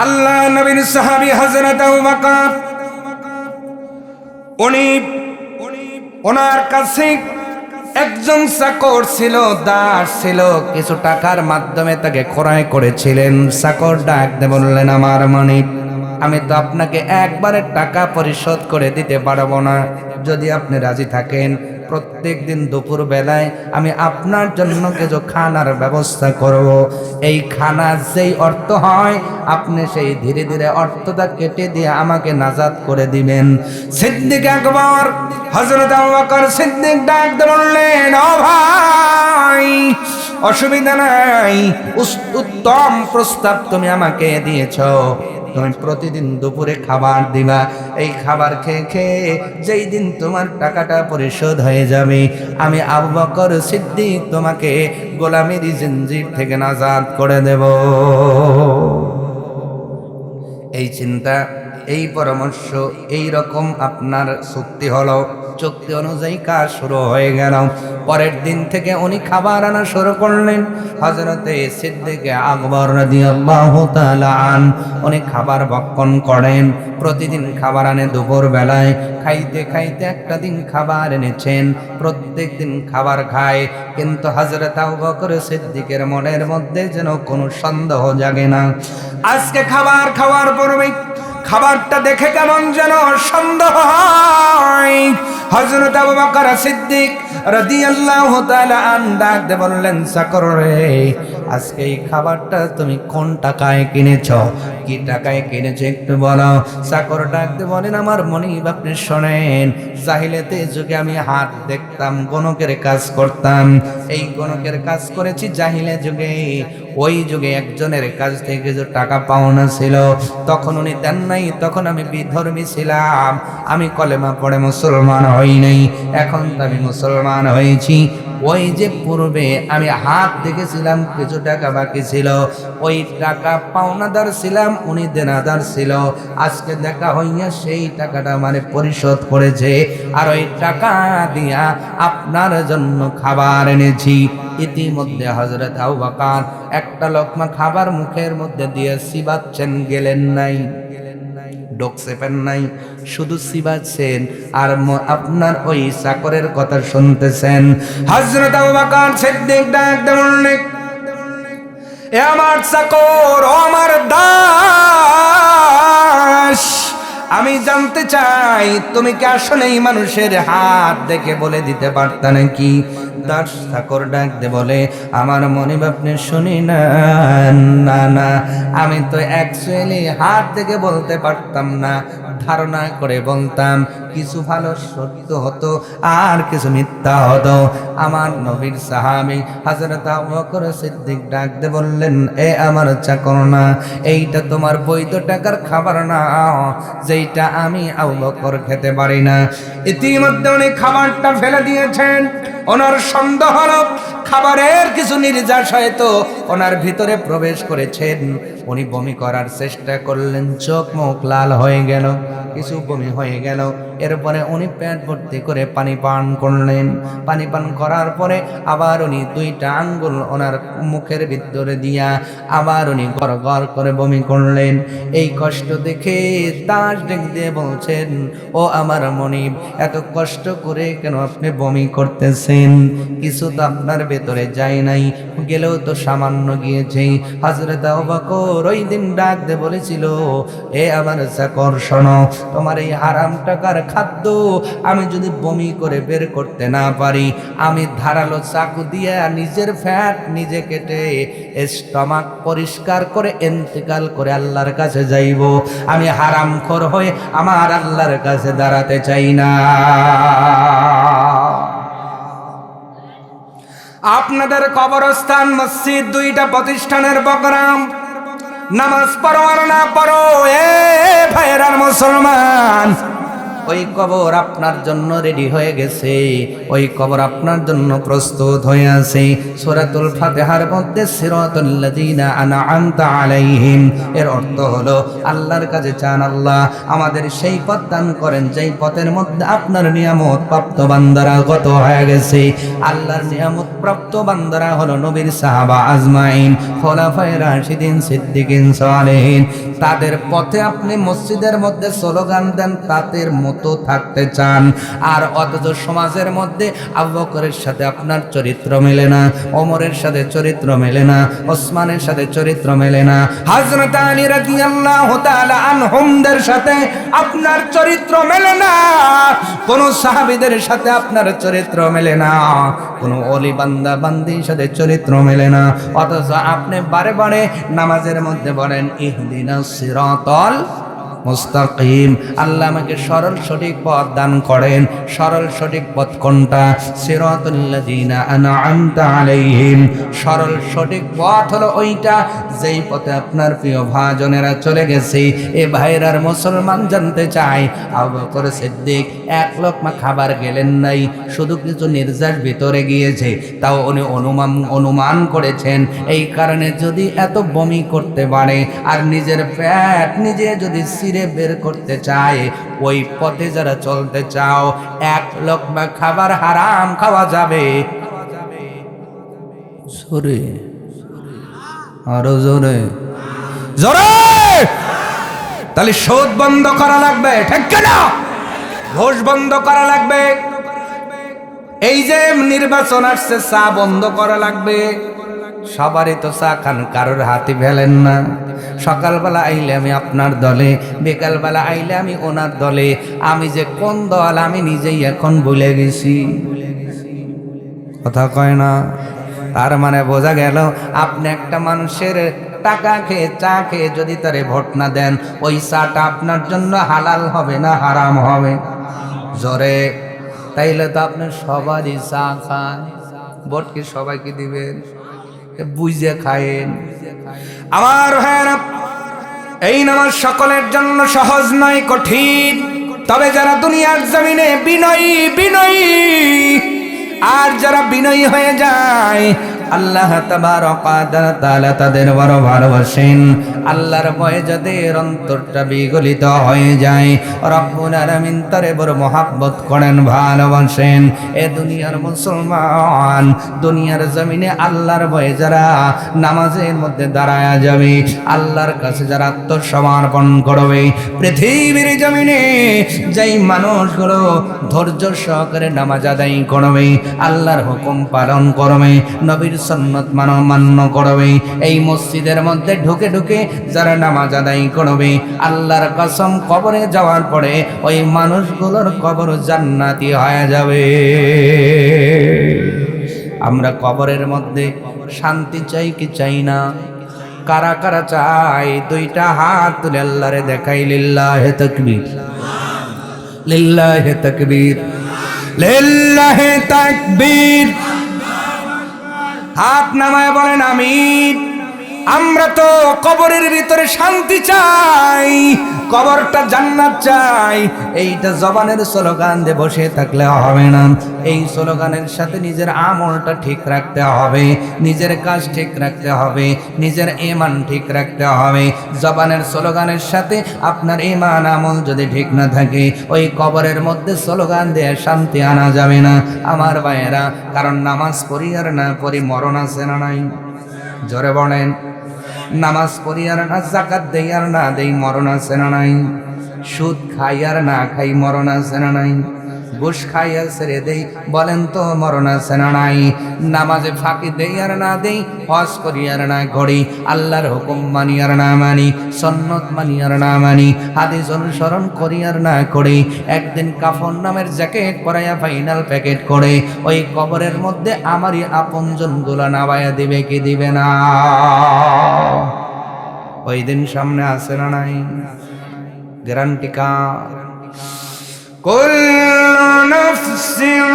Speaker 1: আল্লাহ নবীর সাহাবী হযরত আবু বকর, উনি ওনার কাছে একজন চাকর ছিল, দাস ছিল, কিছু টাকার মাধ্যমে তাকে ক্রয় করেছিলেন। চাকর ডাক দিয়ে বললেন, আমার মানিক, আমি তো আপনাকে একবারে টাকা পরিশোধ করে দিতে পারবো না। যদি আপনি রাজি থাকেন প্রত্যেক দিন দুপুর বেলায় আমি আপনার জন্য কিছু খানার ব্যবস্থা করব। এই খানার যেই অর্থ হয় আপনি সেই ধীরে ধীরে অর্থটা কেটে দিয়ে আমাকে নাজাত করে দিবেন। সিদ্দিক আকবর হযরত আবু বকর সিদ্দিক ডাক দিয়ে বললেন, ও ভাই, অসুবিধা নাই, উত্তম প্রস্তাব তুমি আমাকে দিয়েছো। তুমি প্রতিদিন দুপুরে খাবার দিবা। এই খাবার খেয়ে খেয়ে যেই দিন তোমার টাকাটা পরিশোধ হয়ে যাবে, আমি আবু বকর সিদ্দিক তোমাকে গোলামির জিনজির থেকে নাজাত করে দেব। এই চিন্তা, এই পরামর্শ, এই রকম আপনার চুক্তি হলো। চুক্তি অনুযায়ী কাজ শুরু হয়ে গেল। পরের দিন থেকে উনি খাবার আনা শুরু করলেন। হযরতে সিদ্দিক আকবর রাদিয়াল্লাহু তাআলা আন উনি খাবার ভক্ষণ করেন। প্রতিদিন খাবার আনে দুপুর বেলায়। খাইতে খাইতে একটা দিন খাবার এনেছেন, প্রত্যেক দিন খাবার খায়। কিন্তু হযরত আবু বকর সিদ্দিকের মনের মধ্যে যেন কোনো সন্দেহ জাগে না। আজকে খাবার খাওয়ার পূর্বে খাবারটা দেখে কেমন যেন সন্দেহ হয়। হযরত আবু বকর সিদ্দিক রাদিয়াল্লাহু তাআলা আন ডাক দিয়ে বললেন, চাকর রে, আজকে এই খাবারটা তুমি কোন টাকায় কিনেছো, কি টাকায় কিনেছো একটু বলো। চাকর ডাক দিয়ে বলেন, আমার মনিব, আপনি শোনেন, জাহিলিয়াতে যুগে আমি হাত দেখতাম, গণকের কাজ করতাম। এই গণকের কাজ করেছি জাহিলিয়া যুগে। ওই যুগে একজনের কাছ থেকে যে টাকা পাওনা ছিল, তখন উনি দেন নাই, তখন আমি বিধর্মী ছিলাম, আমি কলেমা পড়ে মুসলমান হই নাই। এখন তো আমি মুসলমান হয়েছি। ওই যে পূর্বে আমি হাত দেখেছিলাম কিছু টাকা বাকি ছিল, ওই টাকা পাওনাদার ছিলাম, উনি দেনাদার ছিল। আজকে দেখা হইয়া সেই টাকাটা মানে পরিশোধ করেছে, আর ওই টাকা দিয়া আপনার জন্য খাবার এনেছি। ইতিমধ্যে হযরত আবু বকর একটা লোকমা খাবার মুখের মধ্যে দিয়ে চিবাচ্ছেন, গেলেন নাই, ডোকসেপেন নাই, শুধু চিবাচ্ছেন আর আপনার ওই চাকরের কথা শুনতেছেন। হযরত আবু বকর সিদ্দিক ডাক দিয়ে বললেন, এ আমার চাকর, ও আমার দাস, আমি জানতে চাই তুমি কি আসলে এই মানুষের হাত দেখে বলে দিতে পারতা নাকি? দাস চাকর ডাক দে বলে, আমার মনিব, আপনি শুনি না, না না, আমি তো অ্যাকচুয়ালি হাত দেখে বলতে পারতাম না, ধারণা করে বলতাম। কিছু ভালো সত্য হতো আর কিছু মিথ্যা হতো। আমার নবীর সাহাবী হযরত আবু বকর সিদ্দিক ডাক দে বললেন, এ আমার চাকর না, এইটা তোমার বৈধ টাকার খাবার না, যেইটা আমি আবু বকর খেতে পারি না। ইতিমধ্যে উনি খাবারটা ফেলে দিয়েছেন। ওনার সন্দেহ হলো খাবারের কিছু নির্যাস হয়তো ওনার ভিতরে প্রবেশ করেছেন। উনি বমি করার চেষ্টা করলেন, চোখ মুখ লাল হয়ে গেল, কিছু বমি হয়ে গেল। এরপরে উনি পেট ভর্তি করে পানি পান করলেন। পানি পান করার পরে আবার উনি দুইটা আঙ্গুল ওনার মুখের ভিতরে দিয়া আবার উনি গড় গড় করে বমি করলেন। এই কষ্ট দেখে দাস ডেক দিয়ে বলছেন, ও আমার মনিব, এত কষ্ট করে কেন আপনি বমি করতেছেন? কিছু তো আপনার ভেতরে যায় নাই, গেলেও তো সামান্য গিয়েছে। হযরত আবু বকর ওই দিন ডাক দিয়ে বলেছিল, এ আমার চাকর, শোনো, তোমার এই হারাম টাকার খাদ্য আমি যদি বমি করে বের করতে না পারি, আমি ধারালো চাকু দিয়ে নিজের ফ্যাট নিজে কেটে স্টমাক পরিষ্কার করে ইন্তেকাল করে আল্লাহর কাছে যাইব। আমি হারামখোর হয়ে আমার আল্লাহর কাছে দাঁড়াতে চাই না। আপনাদের কবরস্থান, মসজিদ, দুইটা প্রতিষ্ঠানের প্রোগ্রাম, নামাজ পড়ো আর না পড়ো, এ ভাইয়েরার মুসলমান, ওই কবর আপনার জন্য রেডি হয়ে গেছে, ওই কবর আপনার জন্য প্রস্তুত হয়ে আছে। সূরাতুল ফাতিহার মধ্যে সিরাতাল লাযিনা আনআমতা আলাইহিম, এর অর্থ হলো আল্লাহর কাছে চান, আল্লাহ আমাদের সেই পথ দান করেন যেই পথের মধ্যে আপনার নিয়ামত প্রাপ্ত বান্দারা গত হয়ে গেছে। আল্লাহর নিয়ামত প্রাপ্ত বান্দারা হলো নবীর সাহাবা আজমাইন, খোলাফায়ে রাশিদিন, সিদ্দিকিন, সালেহিন। তাদের পথে আপনি মসজিদের মধ্যে স্লোগান দেন, তাদের মতো থাকতে চান, আর অথচ সমাজের মধ্যে আবু বকরের সাথে আপনার চরিত্র মেলে না, ওমরের সাথে চরিত্র মেলে না, ওসমানের সাথে চরিত্র মেলে না, হযরত আলী রাদিয়াল্লাহু তাআলা আনহুমদের সাথে আপনার চরিত্র মেলে না, কোন সাহাবীদের সাথে আপনার চরিত্র মেলে না, কোন ওলি বান্দা বান্দির সাথে চরিত্র মেলে না। অথচ আপনি বারে বারে নামাজের মধ্যে বলেন ইহদিনাস সিরাতাল মুস্তাকিম, আল্লাহ আমাকে সরল সঠিক পথ দান করেন। সরল সঠিক পথ কোনটা? সিরাতাল লাযিনা আনআমতা আলাইহিম। সরল সঠিক পথ হলো ওইটা যেই পথে আপনার প্রিয় ভাজনেরা চলে গেছে। এ ভাইরার মুসলমান জানতে চায়, আবু বকর সিদ্দিক এক লোকমা খাবার গেলেন নাই, শুধু কিছু নির্যাস ভিতরে গিয়েছে, তাও উনি অনুমান করেছেন এই কারণে যদি এত বমি করতে পারে আর নিজের পেট নিজে যদি বের করতে চায়, ওই পথে যারা চলতে চাও এক লোকমা খাবার হারাম খাওয়া যাবে। জোরে আরো জোরে জোরে। তাহলে সুদ বন্ধ করা লাগবে, ঠিক না? ঘুষ বন্ধ করা লাগবে। এই যে নির্বাচন আসছে, চা বন্ধ করা লাগবে। সবারই তো চা খান, কারোর হাতে ফেলেন না। সকালবেলা আইলে আমি আপনার দলে, বিকালবেলা আইলে আমি ওনার দলে। আমি যে কোন দল আমি নিজেই এখন ভুলে গেছি। কথা কয় না? তার মানে বোঝা গেল আপনি একটা মানুষের টাকা খেয়ে চা খেয়ে যদি তারে ভোট না দেন, ওই চাটা আপনার জন্য হালাল হবে না হারাম হবে? জোরে। তাইলে তো আপনি সবারই চা খান, ভোট কি সবাইকে দিবেন? বুঝে খায়েন। আমার ভাইয়েরা, এই নামাজ সকলের জন্য সহজ নয়, কঠিন। তবে যারা দুনিয়ার জমিনে বিনয়ী আর যারা বিনয়ী হয়ে যায়, আল্লাহ তাবারক ওয়া তাআলা তাদের বড় ভালোবাসেন। আল্লাহর ভয়ে যাদের অন্তরটা বিগলিত হয়ে যায়, রব্বুল আলামিন তারে বড় মহব্বত করেন, ভালোবাসেন। এ দুনিয়ার মুসলমান, দুনিয়ার জমিনে আল্লাহর ভয়ে যারা নামাজের মধ্যে দাঁড়ায়া যাবে, আল্লাহর কাছে যারা আত্মসমর্পণ করবে, পৃথিবীর জমিনে যেই মানুষগুলো ধৈর্য সহকারে নামাজ আদায় করবে, আল্লাহর হুকুম পালন করবে, নবীর সুন্নাত মান্য করবে, এই মসজিদের মধ্যে ঢুকে ঢুকে যারা নামাজ আদায় করবে, আল্লাহর কসম কবরে যাওয়ার পরে ওই মানুষগুলোর কবর জান্নাতি হয়ে যাবে। আমরা কবরের মধ্যে শান্তি চাই কি চাই না? কারা কারা চাই? দুইটা হাত তুলে আল্লাহরে দেখাই। লিল্লাহে তাকবীর, লিল্লাহে তাকবীর, লিল্লাহে তাকবীর। হাত নামায় বলেন আমিন। আমরা তো কবরের ভিতরে শান্তি চাই, কবরটা জান্নাত চাই। এইটা জবানের স্লোগান দিয়ে বসে থাকলে হবে না। এই স্লোগানের সাথে নিজের আমলটা ঠিক রাখতে হবে, নিজের কাজ ঠিক রাখতে হবে, নিজের ঈমান ঠিক রাখতে হবে। জবানের স্লোগানের সাথে আপনার ঈমান আমল যদি ঠিক না থাকে, ওই কবরের মধ্যে স্লোগান দিয়ে শান্তি আনা যাবে না আমার ভাইয়েরা। কারণ নামাজ পড়ি আর না পড়ি মরণ আছে না নাই? জোরে বলেন। নামাজ পড়ি আর না, যাকাত দেই আর না দেই মরণ আছে না নাই? সুদ খাই আর না খাই মরণ আছে না নাই? ঘুষ খাই আর ছেড়ে দেই, বলেন তো মরণ আছে না নাই? নামাজে ফাঁকি দেই আর না দেই, হজ করি আর না করি, আল্লাহর হুকুম মানি আর না মানি, সুন্নাত মানি আর না মানি, হাদিস অনুসরণ করি আর না করি, একদিন কাফন নামের জ্যাকেট পরাইয়া ফাইনাল প্যাকেট করে ওই কবরের মধ্যে আমারই আপনজনগুলো নাবাইয়া দিবে কি দিবে না? ওই দিন সামনে আছে না নাই? গ্যারান্টি কার? কুল্লু নাফসিন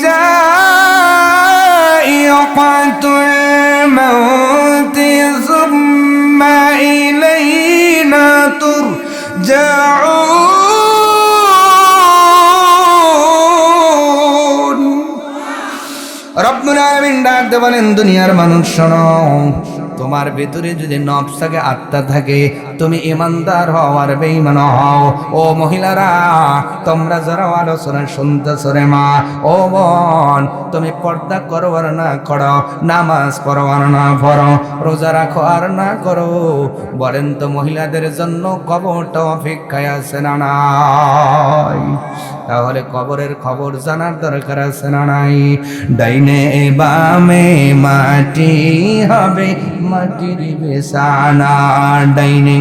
Speaker 1: যায়িকাতুল মাউতি সুম্মা ইলাইনা তুরজাউন। রব্বুল আলামিন ডাক দিয়ে বলেন, দুনিয়ার মানুষ শোনো, তোমার ভিতরে যদি নফস থাকে, আত্মা থাকে, তুমি ইমানদার হও আর বেঈমান হও। ও মহিলারা, তোমরা যারা আলোচনা শুনতেছো রে মা, ও বোন, তুমি পর্দা করো আর না করো, নামাজ পড়ো আর না পড়ো, রোজা রাখো আর না করো, বলেন তো মহিলাদের জন্য কবরটা অপেক্ষায় আছে না নাই? তাহলে কবরের খবর জানার দরকার আছে না নাই? ডাইনে বামে মাটি হবে, মাটির বিছানা। ডাইনে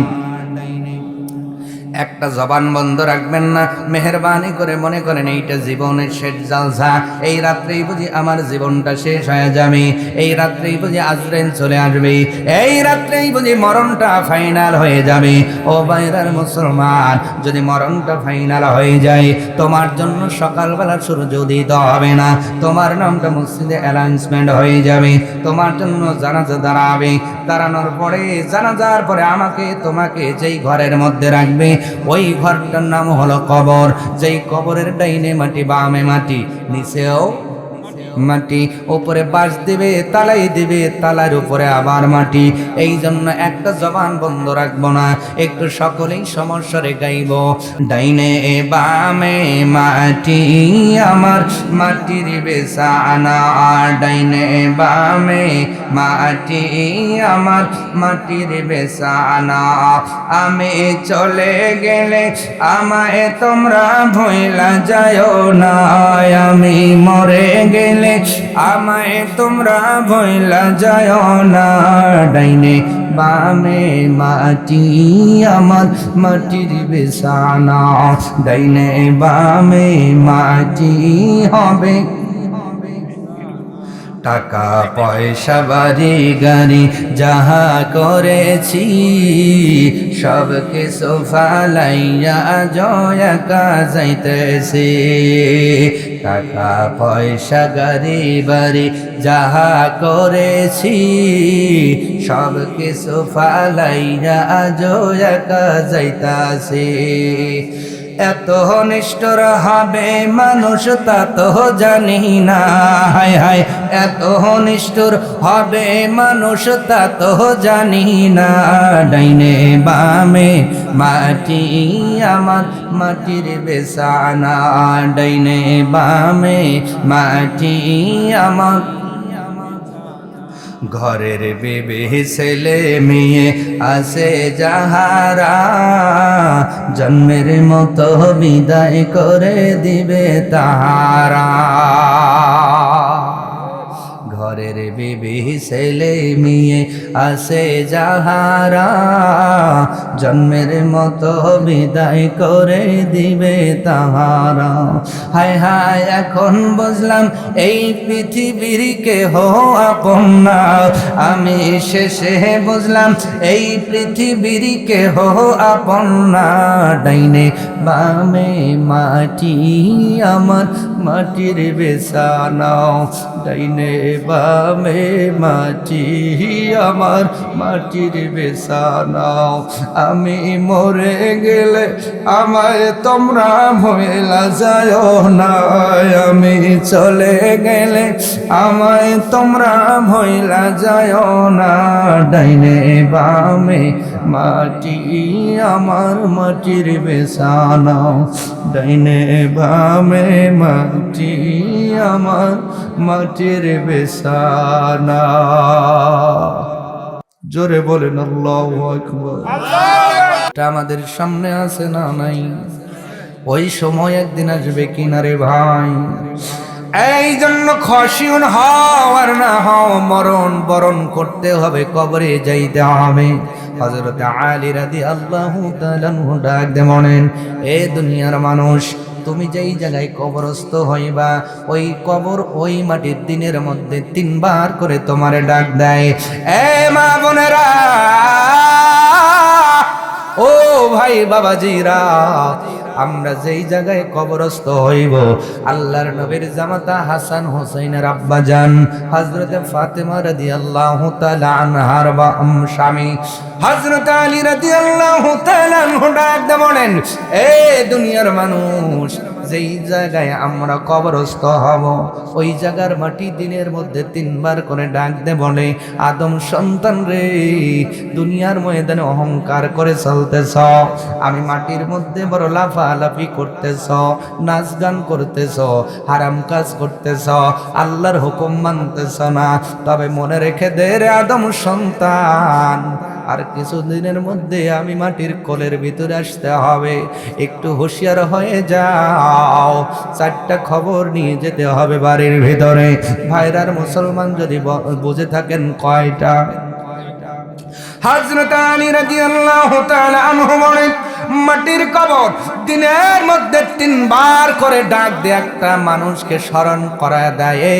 Speaker 1: একটা জবান বন্ধ রাখবেন না, মেহেরবানি করে। মনে করেন এইটা জীবনের শেষ জালসা, এই রাত্রেই বুঝি আমার জীবনটা শেষ হয়ে যাবে, এই রাত্রেই বুঝি আজরাইল চলে আসবে, এই রাত্রেই বুঝি মরণটা ফাইনাল হয়ে যাবে। ও বাইরার মুসলমান, যদি মরণটা ফাইনাল হয়ে যায়, তোমার জন্য সকালবেলা সূর্য উদিত হবে না, তোমার নামটা মসজিদে অ্যানাউন্সমেন্ট হয়ে যাবে, তোমার জন্য জানাজা দাঁড়াবে, দাঁড়ানোর পরে জানাজার পরে আমাকে তোমাকে যেই ঘরের মধ্যে রাখবে, ওই ঘরটার নাম হলো কবর। যেই কবরের ডাইনে মাটি, বামে মাটি, নিচেও মাটি, উপরে বাঁশ দিবে, তালাই দিবে, তালার উপরে আবার মাটি। এই জন্য একটা জবান বন্ধ রাখবো না, একটু সকলেই সমস্যারে গাইব। ডাইনে বামে মাটি আমার, মাটির বিছানা। ডাইনে বামে মাটি আমার, মাটির বিছানা। আমি চলে গেলে আমায় তোমরা ভুইলা যাও না, আমি মরে গেলে আমায় তোমরা ভুইলা যাও না। ডাইনে বামে মাটি আমার, মাটির বিছানা। ডাইনে বামে মাটি হবে, টাকা পয়সা বাড়ি গাড়ি যাহা করেছি, সব কিছু ফালাইয়া জয়াকা যাইতেছি। টাকা পয়সা গাড়ি বাড়ি যাহা করেছি, সব কিছু ফালাইয়া জয়াকা যাইতাছি। এত নিষ্ঠুর হবে মানুষ তা তো জানি না, হায় হায়, এত নিষ্ঠুর হবে মানুষ তা তো জানি না। ডাইনে বামে মাটি আমার, মাটির বিছানা। ডাইনে বামে মাটি আমার, ঘরের বেবে ছেলে মেয়ে আছে যাহারা, জন্মের মতো বিদায় করে দিবে তাহারা। ঘরের বেবি ছেলে মেয়ে আছে যাহারা, জন্মের মতো বিদায় করে দিবে তাহারা। হায় হায়, এখন বুঝলাম এই পৃথিবীর কেহ আপন না, আমি শেষে বুঝলাম এই পৃথিবীর কেহ আপন না। ডাইনে বামে মাটি আমার, মাটির বিছানা। ডাইনে বামে মাটি আমার, মাটির বিছানা। আমি মরে গেলে আমায় তোমরা ভুইলা যাও না, আমি চলে গেলে আমায় তোমরা ভুইলা যাও না। ডাইনে বামে মাটি আমার, মাটির বিছানা। ডাইনে বামে মাটি আমার, মাটির বিছানা। জোরে বলেন আল্লাহু আকবার। এটা আমাদের সামনে আছে না নাই? ওই সময় একদিন আসবে কিনারে ভাই। এই জন্য খসিউন হও আর না হও, মরণ বরণ করতে হবে, কবরে যাইতে হবে। হযরত আলী রাদিয়াল্লাহু তাআলা আনহু ডাক দিয়ে বলেন, এ দুনিয়ার মানুষ, তুমি যেই জায়গায় কবরস্থ হইবা, ওই কবর ওই মাটির দিনের মধ্যে 3 বার করে তোমারে ডাক দেয়। এ মা বোনেরা, ও ভাই বাবাজিরা, আমরা যেই জায়গায় কবরস্থ হইব, আল্লাহর নবীর জামাতা হাসান হোসেনের আব্বাজান হযরত ফাতেমা রাদিয়াল্লাহু তাআলা আনহার স্বামী হযরত আলী রাদিয়াল্লাহু তাআলা আনহু ডাক দিয়ে বলেন, এ দুনিয়ার মানুষ, যেই জায়গায় আমরা কবরস্থ হব ওই জায়গার মাটি দিনের মধ্যে 3 বার করে ডাক দে বলে, আদম সন্তান রে, দুনিয়ার ময়দানে অহংকার করে চলতেছ, আমি মাটির মধ্যে বড় লাফালাফি করতেছ, নাচ গান করতেছ, হারাম কাজ করতেছ, আল্লাহর হুকুম মানতেছ না। তবে মনে রেখে দে রে আদম সন্তান, আর কিছুদিনের মধ্যে আমি মাটির কোলের ভিতরে আসতে হবে, একটু হুঁশিয়ার হয়ে যাও। 4টা খবর নিয়ে যেতে হবে বাড়ির ভিতরে। ভাইরার মুসলমান যদি বুঝে থাকেন কয়টা? হযরত আলী রাদিয়াল্লাহু তাআলা আনহু বলেন, মাটির কবর দিনের মধ্যে 3 বার করে ডাক দিয়ে একটা মানুষকে স্মরণ করায় দেয়, এ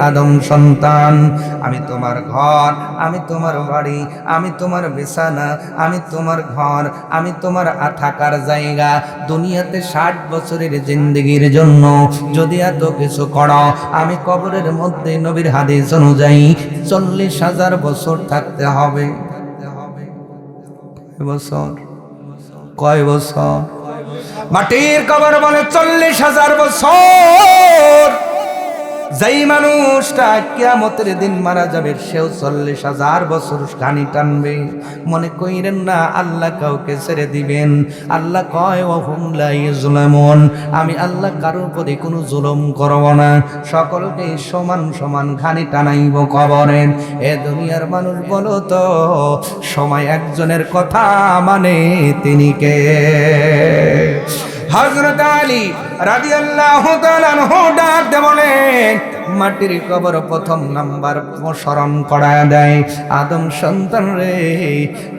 Speaker 1: আদম সন্তান, আমি তোমার ঘর, আমি তোমার বাড়ি, আমি তোমার বিছানা, আমি তোমার ঘর, আমি তোমার থাকার জায়গা। দুনিয়াতে 60 বছরের জিন্দেগির জন্য যদি এত কিছু করো, আমি কবরের মধ্যে নবীর হাদিস অনুযায়ী 40,000 বছর থাকতে হবে। বছর কয় বছর? মাটির কবর বলে 40,000 বছর। যেই মানুষটা কিয়ামতের দিন মারা যাবে সেও 40,000 বছর ঘানি টানবে। মনে কইরেন না আল্লাহ কাউকে ছেড়ে দিবেন। আল্লাহ কয় ওয়াহুম লা ইযলামুন, আমি আল্লাহ কারোর উপরে কোনো জুলুম করব না, সকলকে সমান সমান ঘানি টানাইব কবরের। এ দুনিয়ার মানুষ বলো তো, সময় একজনের কথা মানে তিনি কে? হযরত আলী রাদিয়াল্লাহু তাআলা আনহু ডাক দিয়ে বলেন, মাটির কবর প্রথম নাম্বার স্মরণ করায় দেয়, আদম সন্তান রে,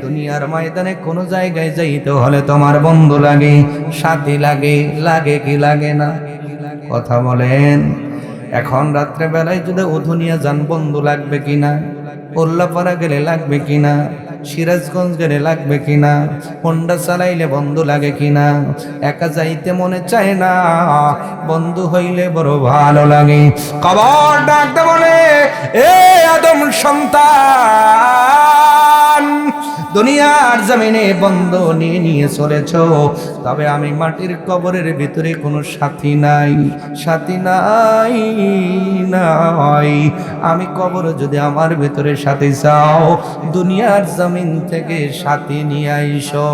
Speaker 1: দুনিয়ার ময়দানে কোনো জায়গায় যাইতে হলে তোমার বন্ধু লাগে, সাথী লাগে, লাগে কি লাগে না? কথা বলেন। এখন রাত্রে বেলায় যদি উধুনিয়া যান বন্ধু লাগবে কিনা? উল্লাপাড়া গেলে লাগবে কিনা? সিরাজগঞ্জ গেলে লাগবে কিনা? হোন্ডা চালাইলে বন্ধু লাগে কিনা? একা যাইতে মনে চায় না, বন্ধু হইলে বড় ভালো লাগে। কবর ডাকতে বলে, এ আদম সন্তান, দুনিয়ার জমিনে বন্ধু নিয়ে নিয়ে চলেছ, তবে আমি মাটির কবরের ভিতরে কোনো সাথী নাই, সাথী নাই নাই। আমি কবর যদি আমার ভিতরে সাথী চাও, দুনিয়ার জমিন থেকে সাথী নিয়ে আইসো।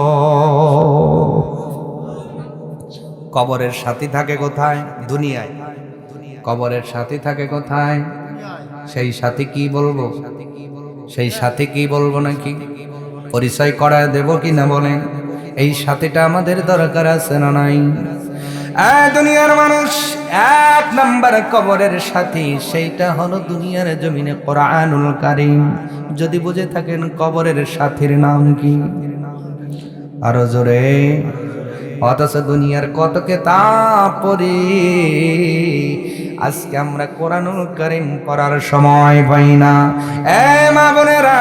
Speaker 1: কবরের সাথী থাকে কোথায়? দুনিয়ায়। কবরের সাথী থাকে কোথায়? সেই সাথী কি বলবো? সেই সাথী কি বলবো নাকি? পরিচয় করায় দেব কি না বলেন? এই সাথীটা আমাদের দরকার আছে না নাই? দুনিয়ার মানুষ 1 নাম্বার কবরের সাথী, সেইটা হলো দুনিয়ার জমিনে কোরআনুল কারীম। যদি বুঝে থাকেন কবরের সাথীর নাম কি? আরো জোরে। অথচ দুনিয়ার কত কিতাব পড়ি, আজকে আমরা কোরআনুল কারীম পড়ার সময় পাই না। এ মা বোনেরা,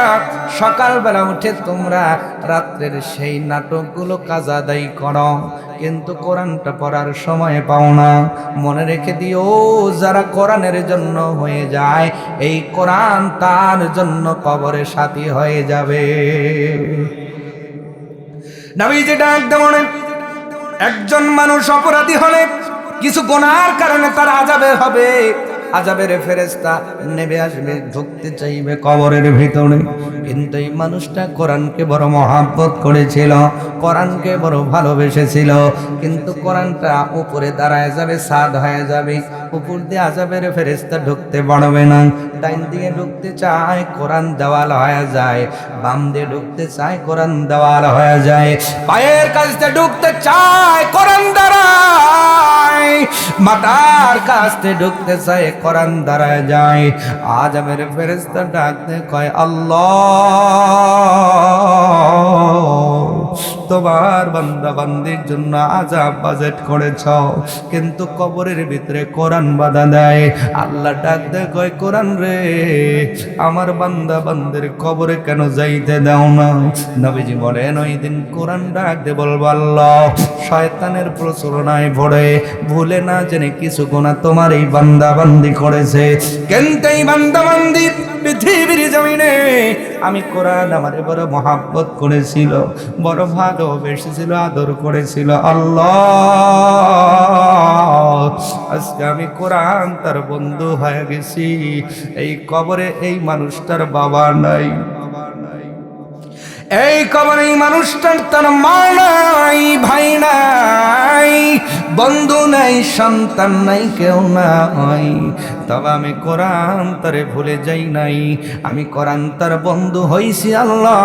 Speaker 1: সকালবেলা উঠে তোমরা রাত্রের সেই নাটকগুলো কাজা আদায় করো, কিন্তু কোরআনটা পড়ার সময় পাও না। মনে রেখে দিও, যারা কোরআনের জন্য হয়ে যায়, এই কোরআন তার জন্য কবরে সাথী হয়ে যাবে। নবীজি ডাক দেন, একজন মানুষ অপরাধী হলে কিছু গুনার কারণে তার আযাবে হবে, আযাবের ফেরেশতা নেমে আসবে, ঢুকতে চাইবে কবরের ভিতরে। কিন্তু এই মানুষটা কোরআনকে বড় মহব্বত করেছিল, কোরআনকে বড় ভালোবেসেছিল, কিন্তু কোরআনটা উপরে দাঁড়ায় যাবে, সাদ হয়ে যাবে, উপর দিয়ে আযাবের ফেরেশতা ঢুকতে পারবে না। ডাইন দিয়ে ঢুকতে চায়, কোরআন দেওয়াল হয়ে যায়, বাম দিয়ে ঢুকতে চায়, কোরআন দেওয়াল হয়ে যায়, পায়ের কাছে ঢুকতে চায়, কোরআন দাঁড়ায়, মাথার কাছে ঢুকতে চায়, কোরআন দাঁড়ায় যায়। আযাবের ফেরেশতা ডাকতে কয়, আল্লাহ, তোমার বান্দা বান্দির জন্য আযাব বাজেট করেছ, কিন্তু কবরের ভিতরে কোরআন বাধা দেয়। আল্লাহ ডাকতে কয়, কোরআন রে, আমার বান্দা বান্দির কবরে কেন যাইতে দাও না? নবীজি বলেন, ওই দিন কোরআন ডাকতে বলবো, আল্লাহ, শয়তানের প্রচলনায় পড়ে ভুলে না জেনে কিছু গুনাহ তোমার এই বান্দা বান্দি করেছে, কিন্তু এই বান্দা বান্দি পৃথিবীর জমিনে আমি কোরআন আমারে বড় মহব্বত করেছিল, বড় বড় ভালোবেসেছিল, আদর করেছিল। আল্লাহ, আজকে আমি কোরআন তার বন্ধু হয়ে গেছি। এই কবরে এই মানুষটার বাবা নাই, এই কবরে এই মানুষটার তার মা নাই, ভাই নাই, বন্ধু নাই, সন্তান নাই, কেউ নাই। তবে আমি কোরআন তারে ভুলে যাই নাই, আমি কোরআন তার বন্ধু হইছি। আল্লাহ,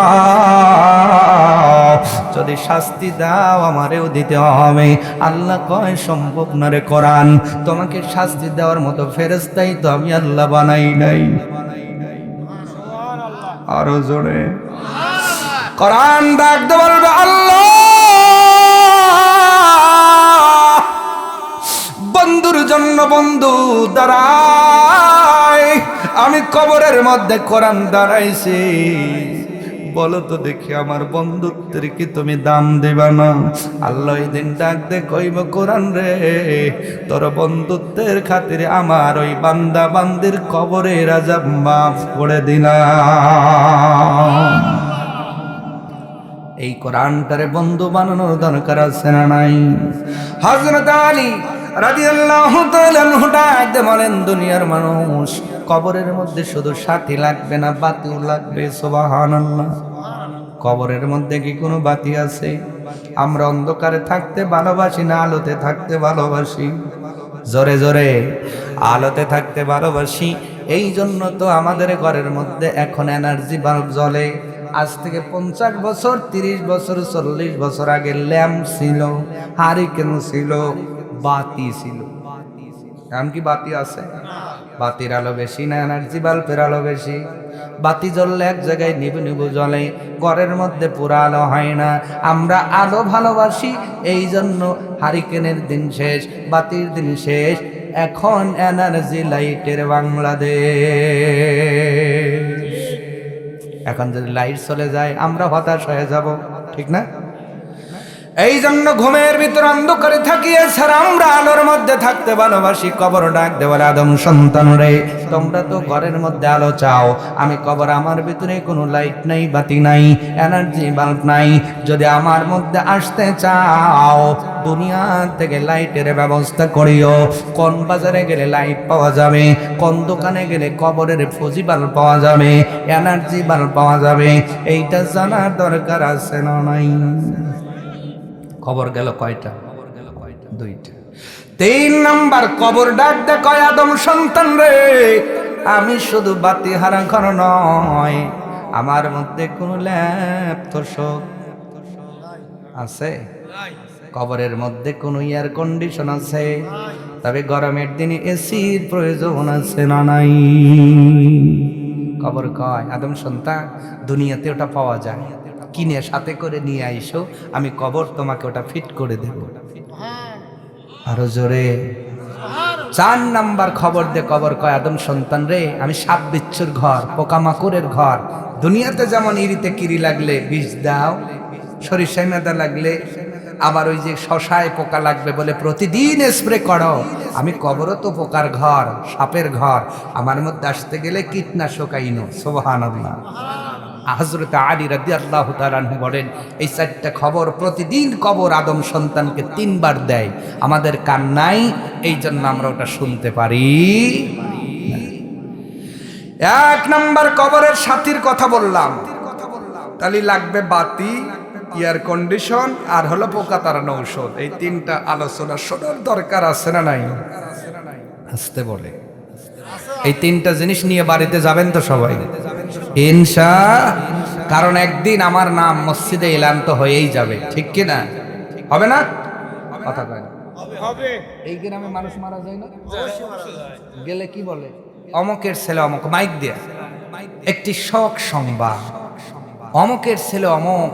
Speaker 1: যদি শাস্তি দাও আমারেও দিতে হবে। আল্লাহ কয় সম্ভব না রে কোরআন, তোমাকে শাস্তি দেওয়ার মতো ফেরেশতাই তো আমি আল্লাহ বানাই নাই। আরো জোরে কোরআন ডাকতে বলবে, আল্লাহ বন্ধুর জন্য বন্ধু দাঁড়ায়, আমি কবরের মধ্যে কোরআন দাঁড়াইছি। বলো তো দেখি আমার বন্ধুত্বের কি তুমি দাম দিবা না? আল্লাহ এই দিন ডাক দে কইব, কোরআন রে, তোর বন্ধুত্বের খাতিরে আমার ওই বান্দা বান্দির কবরের আযাব মাফ করে দিলাম। এই কোরআনটারে বন্ধু বানানোর দরকার আছে না নাই? হযরত আলী রাদিয়াল্লাহু তাআলা আনহু ডাকতে বলেন, দুনিয়ার মানুষ কবরের মধ্যে শুধু সাথী লাগবে না, বাতিও লাগবে। সুবহানাল্লাহ। কবরের মধ্যে কি কোনো বাতি আছে? আমরা অন্ধকারে থাকতে ভালোবাসি না আলোতে থাকতে ভালোবাসি? জোরে জোরে আলোতে থাকতে ভালোবাসি। এই জন্য তো আমাদের ঘরের মধ্যে এখন এনার্জি বাল্ব জ্বলে। আজ থেকে 50 বছর, 30 বছর, 40 বছর আগে ল্যাম্প ছিল, হারিকেন ছিল, বাতি ছিল। এমনকি বাতি আছে? বাতির আলো বেশি না এনার্জি বাল্বের আলো বেশি? বাতি জ্বললে এক জায়গায় নিবু নিবু জ্বলে, ঘরের মধ্যে পুরা আলো হয় না। আমরা আলো ভালোবাসি, এই জন্য হারিকেনের দিন শেষ, বাতির দিন শেষ, এখন এনার্জি লাইটের বাংলাদেশ। এখন যদি লাইট চলে যায় আমরা হতাশ হয়ে যাব, ঠিক না? এই জন্য ঘুমের ভিতর অন্ধকারে থাকি, এছাড়া আমরা আলোর মধ্যে থাকতে ভালোবাসি। কবর ডাক দেওয়ার আদম সন্তান রে, তোমরা তো ঘরের মধ্যে আলো চাও, আমি কবর আমার ভিতরে কোনো লাইট নাই, বাতি নাই, এনার্জি বাল্ব নাই। যদি আমার মধ্যে আসতে চাও, দুনিয়া থেকে লাইটের ব্যবস্থা করিও। কোন বাজারে গেলে লাইট পাওয়া যাবে, কোন দোকানে গেলে কবরের ফজি বাল্ব পাওয়া যাবে, এনার্জি বাল্ব পাওয়া যাবে, এইটা জানার দরকার আছে না নাই? খবর গেল কয়টা? দুইটা। 3 নাম্বার, কবর ডাক দে কয়, আদম সন্তান রে, আমি শুধু বাতি হারা ঘর নয়, আমার মধ্যে কোন ল্যাপ তোষক আছে? কবরের মধ্যে কোন এয়ার কন্ডিশন আছে? তবে গরমের দিনে এসির প্রয়োজন আছে না নাই? কবর কয়, আদম সন্তান, দুনিয়াতে ওটা পাওয়া যায়, কিনে সাথে করে নিয়ে আইসো, আমি কবর তোমাকে ওটা ফিট করে দেব। আরো জোরে। 4 নাম্বার খবর দে কবর কয়, আদম সন্তান রে, আমি সাপ বিচ্ছুর ঘর, পোকামাকড়ের ঘর। দুনিয়াতে যেমন ইরিতে কিরি লাগলে বিষ দাও, সরিষায় মেদা লাগলে, আবার ওই যে শশায় পোকা লাগবে বলে প্রতিদিন স্প্রে করো, আমি কবরও তো পোকার ঘর, সাপের ঘর। আমার মধ্যে আসতে গেলে কীটনাশক আইনো। সুবহানাল্লাহ। হযরত আলী রাদিয়াল্লাহু তাআলা আনহু বলেন, এই 4টা খবর প্রতিদিন কবর আদম সন্তানকে 3 বার দেয়। আমাদের কান নাই, এই জন্য আমরা ওটা শুনতে পারি না। 1 নাম্বার কবরের সাথীর কথা বললাম, তাহলে লাগবে বাতি, এয়ার কন্ডিশন, আর হলো পোকা তাড়ানো ঔষধ। এই 3টা আলোচনা শোনার দরকার আছে না নাই? আসতে বলে এই 3টা জিনিস নিয়ে বাড়িতে যাবেন তো সবাই ইনশাআল্লাহ। কারণ একদিন আমার নাম মসজিদে এলান তো হয়েই যাবে, ঠিক কি না? হবে না? কথা কয় না? হবে। এই গ্রামে মানুষ মারা যায় না? গেলে কি বলে, অমকের ছেলে অমক, মাইক দিয়ে একটি শোক সংবাদ, অমকের ছেলে অমক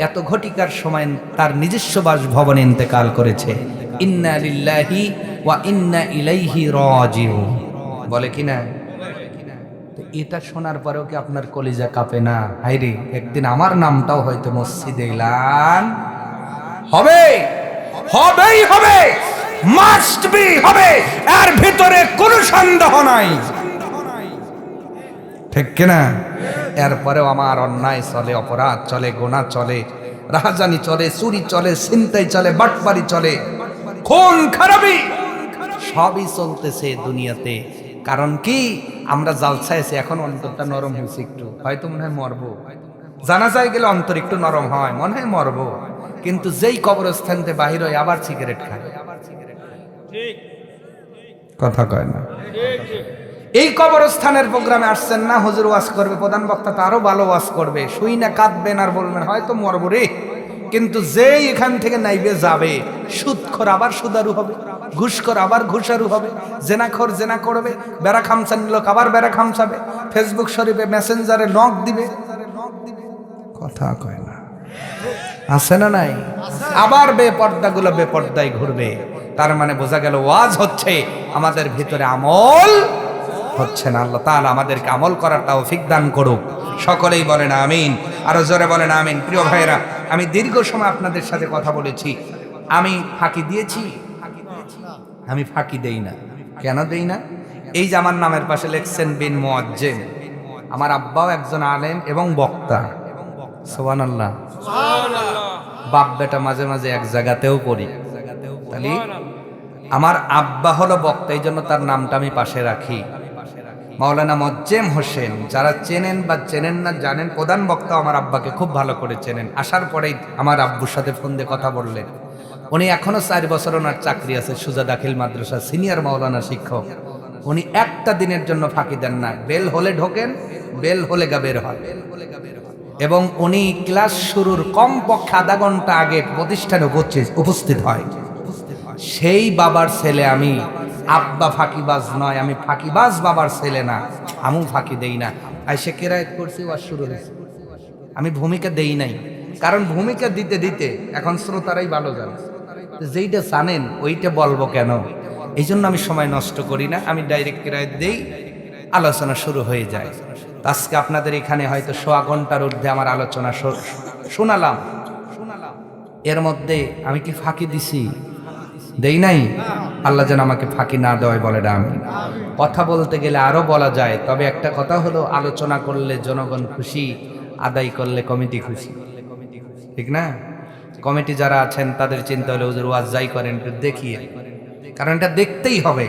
Speaker 1: এত ঘটিকার সময় তার নিজস্ব বাসভবনে ইন্তেকাল করেছে। ইন্না লিল্লাহি ওয়া ইন্না ইলাইহি রাজিউন বলে কিনা? এটা শোনার পরেও কি আপনার কলিজা কাঁপে না? হায়রে, একদিন আমার নামটাও হয়তো মসজিদে এলান হবে, হবেই হবে, মাস্ট বি হবে, এর ভিতরে কোনো সন্দেহ নাই, ঠিক কিনা? এরপরেও আমার অন্যায় চলে, অপরাধ চলে, গুনাহ চলে, রাহাজানি চলে, চুরি চলে, ছিনতাই চলে, বাটপারি চলে, খুন খারাপি সবই চলতেছে দুনিয়াতে। কারণ কি, আমরা জালসায় আছি, এখন অন্তরটা নরম হয়েছে একটু, হয়তো মনে হয় মরবো। জানাজায় গেলে অন্তর একটু নরম হয়, মনে হয় মরবো, কিন্তু যেই কবরস্থান থেকে বাহির হয় আবার সিগারেট খায়, কথা কয় না। এই কবরস্থানের প্রোগ্রামে আসছেন না, হুজুর ওয়াজ করবে, প্রধান বক্তা তো আরো ভালো ওয়াজ করবে, শুই না কাঁদবেন আর বলবেন হয়তো মরবো রে, কিন্তু যেই এখান থেকে নাইবে যাবে, সুদখোর আবার সুদারু হবে, ঘুষখোর আবার ঘুষারু হবে, জেনাখোর জেনা করবে, বেড়া খামচান লোক আবার বেড়া খামচাবে, ফেসবুক শরীফে মেসেঞ্জারে নক দিবে, কথা কয় না, আছে না নাই? আবার বেপর্দাগুলো বেপর্দায় ঘুরবে। তার মানে বোঝা গেল ওয়াজ হচ্ছে, আমাদের ভিতরে আমল হচ্ছে না। আল্লাহ তাআলা আমাদেরকে আমল করার তৌফিক দান করুক, সকলেই বলেন আমিন, আরো জোরে বলেন আমিন। প্রিয় ভাইরা, আমি দীর্ঘ সময় আপনাদের সাথে কথা বলেছি, আমি ফাঁকি দিয়েছি? আমি ফাঁকি দেই না। কেন দেই না? এই যে আমার নামের পাশে লেখছেন বিন মুয়াজ্জিম, আমার আব্বাও একজন আলেম এবং বক্তা, সুবহানাল্লাহ। বাপ বেটা মাঝে মাঝে এক জায়গাতেও পড়ি, তাহলে আমার আব্বা হলো বক্তা, এই জন্য তার নামটা আমি পাশে রাখি, মাওলানা মোয়াজ্জেম হোসেন। যারা চেনেন বা চেনেন না জানেন, প্রধান বক্তা আমার আব্বাকে খুব ভালো করে চেনেন। আসার পরেই আমার আব্বুর সাথে ফোন দিয়ে কথা বললেন। উনি এখনো 4 বছর ওনার চাকরি আছে, সুজা দাখিল মাদ্রাসা, সিনিয়র মাওলানা শিক্ষক। উনি একটা দিনের জন্য ফাঁকি দেন না, বেল হলে ঢোকেন, বেল হলে গা বের হয়। এবং উনি ক্লাস শুরুর কমপক্ষে আধা ঘন্টা আগে প্রতিষ্ঠানে উপস্থিত হয়। সেই বাবার ছেলে আমি। আব্বা ফাঁকিবাজ নয়, আমি ফাঁকিবাজ বাবার ছেলে না, আমিও ফাঁকি দেই না। আইসে কেরায়েত করছি, ওয়াজ শুরু হয়েছে, আমি ভূমিকা দেই নাই, কারণ ভূমিকা দিতে দিতে এখন শ্রোতারাই ভালো জানে, যেইটা জানেন ওইটা বলবো কেন, এই জন্য আমি সময় নষ্ট করি না, আমি ডাইরেক্ট কেরায়েত দেই, আলোচনা শুরু হয়ে যায়। আজকে আপনাদের এখানে হয়তো 1.25 ঘন্টার ঊর্ধ্বে আমার আলোচনা শোনালাম, এর মধ্যে আমি কি ফাঁকি দিছি? দেই নাই। আল্লাহ যেন আমাকে ফাঁকি না দেওয়ায় বলে না। আমি কথা বলতে গেলে আরো বলা যায়, তবে একটা কথা হলো, আলোচনা করলে জনগণ খুশি, আদায় করলে কমিটি খুশি, ঠিক না? কমিটি যারা আছেন তাদের চিন্তা হলে হুজুর ওয়াজ যাই করেন একটু দেখিয়ে, কারণ এটা দেখতেই হবে।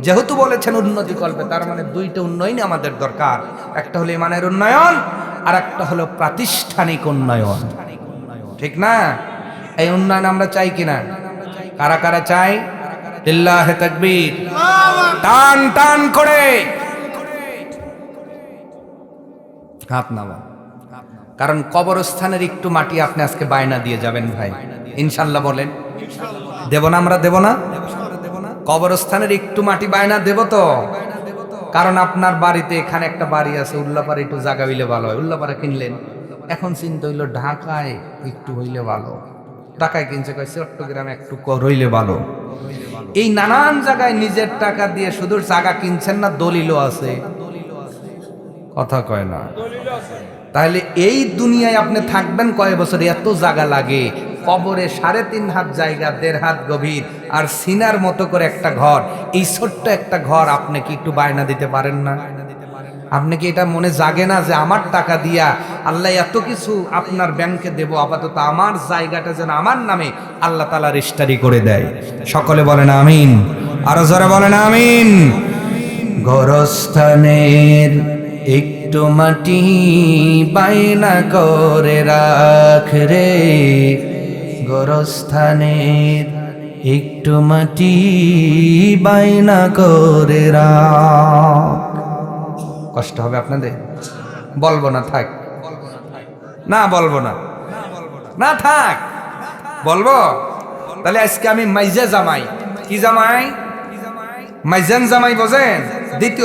Speaker 1: যেহেতু বলেছেন উন্নতি করবে, তার মানে 2টা উন্নয়ন আমাদের দরকার, একটা হলো ইমানের উন্নয়ন আর একটা হলো প্রাতিষ্ঠানিক উন্নয়ন, ঠিক না? এই উন্নয়ন আমরা চাই কিনা? কারা কারা চাই? লিল্লাহে তাকবীর, টান টান করে হাত নামা। কারণ কবরস্থানের একটু মাটি আপনি আজকে বায়না দিয়ে যাবেন ভাই, ইনশাল্লাহ বলেন দেব না? আমরা দেব না? কবরস্থানের একটু মাটি বায়না দেব তো, কারণ আপনার বাড়িতে এখানে একটা বাড়ি আছে, উল্লাপাড়া একটু জায়গা হইলে ভালো হয়, উল্লাপাড়া কিনলেন, এখন চিন্তা হইলো ঢাকায় একটু হইলে ভালো, ঢাকায় কিনছে কয় চট্টগ্রামে একটু রইলে ভালো। এই নানান জায়গায় নিজের টাকা দিয়ে শুধু জায়গা কিনছেন না, দলিলও আছে, কথা কয় না। তাহলে এই দুনিয়ায় আপনি থাকবেন কয় বছর? এত জায়গা লাগে, কবরে 3.5 হাত জায়গা, 1.5 হাত গভীর, আর সিনার মতো করে একটা ঘর। এই ছোট্ট একটা ঘর আপনি কি একটু বায়না দিতে পারেন না? আপনি কি এটা মনে জাগে না যে আমার টাকা দিয়া আল্লাহ এত কিছু আপনার ব্যাংকে দেব, আপাতত আমার জায়গাটা যেন আমার নামে আল্লাহ তাআলা রেজিস্ট্রি করে দেয়? সকলে বলেন আমিন, আরো জোরে বলেন আমিন। গোরস্থানের একটু মাটি বায়না করে রাখ রে, গোরস্থানের একটু মাটি বায়না করে রাখ। কষ্ট হবে আপনাদের? বলবো না, থাক না, বলবো না, না থাক, বলবো। তাহলে আজকে আমি মাইজা জামাই, কি জামাই? মাইজান জামাই বোঝেন? দ্বিতীয়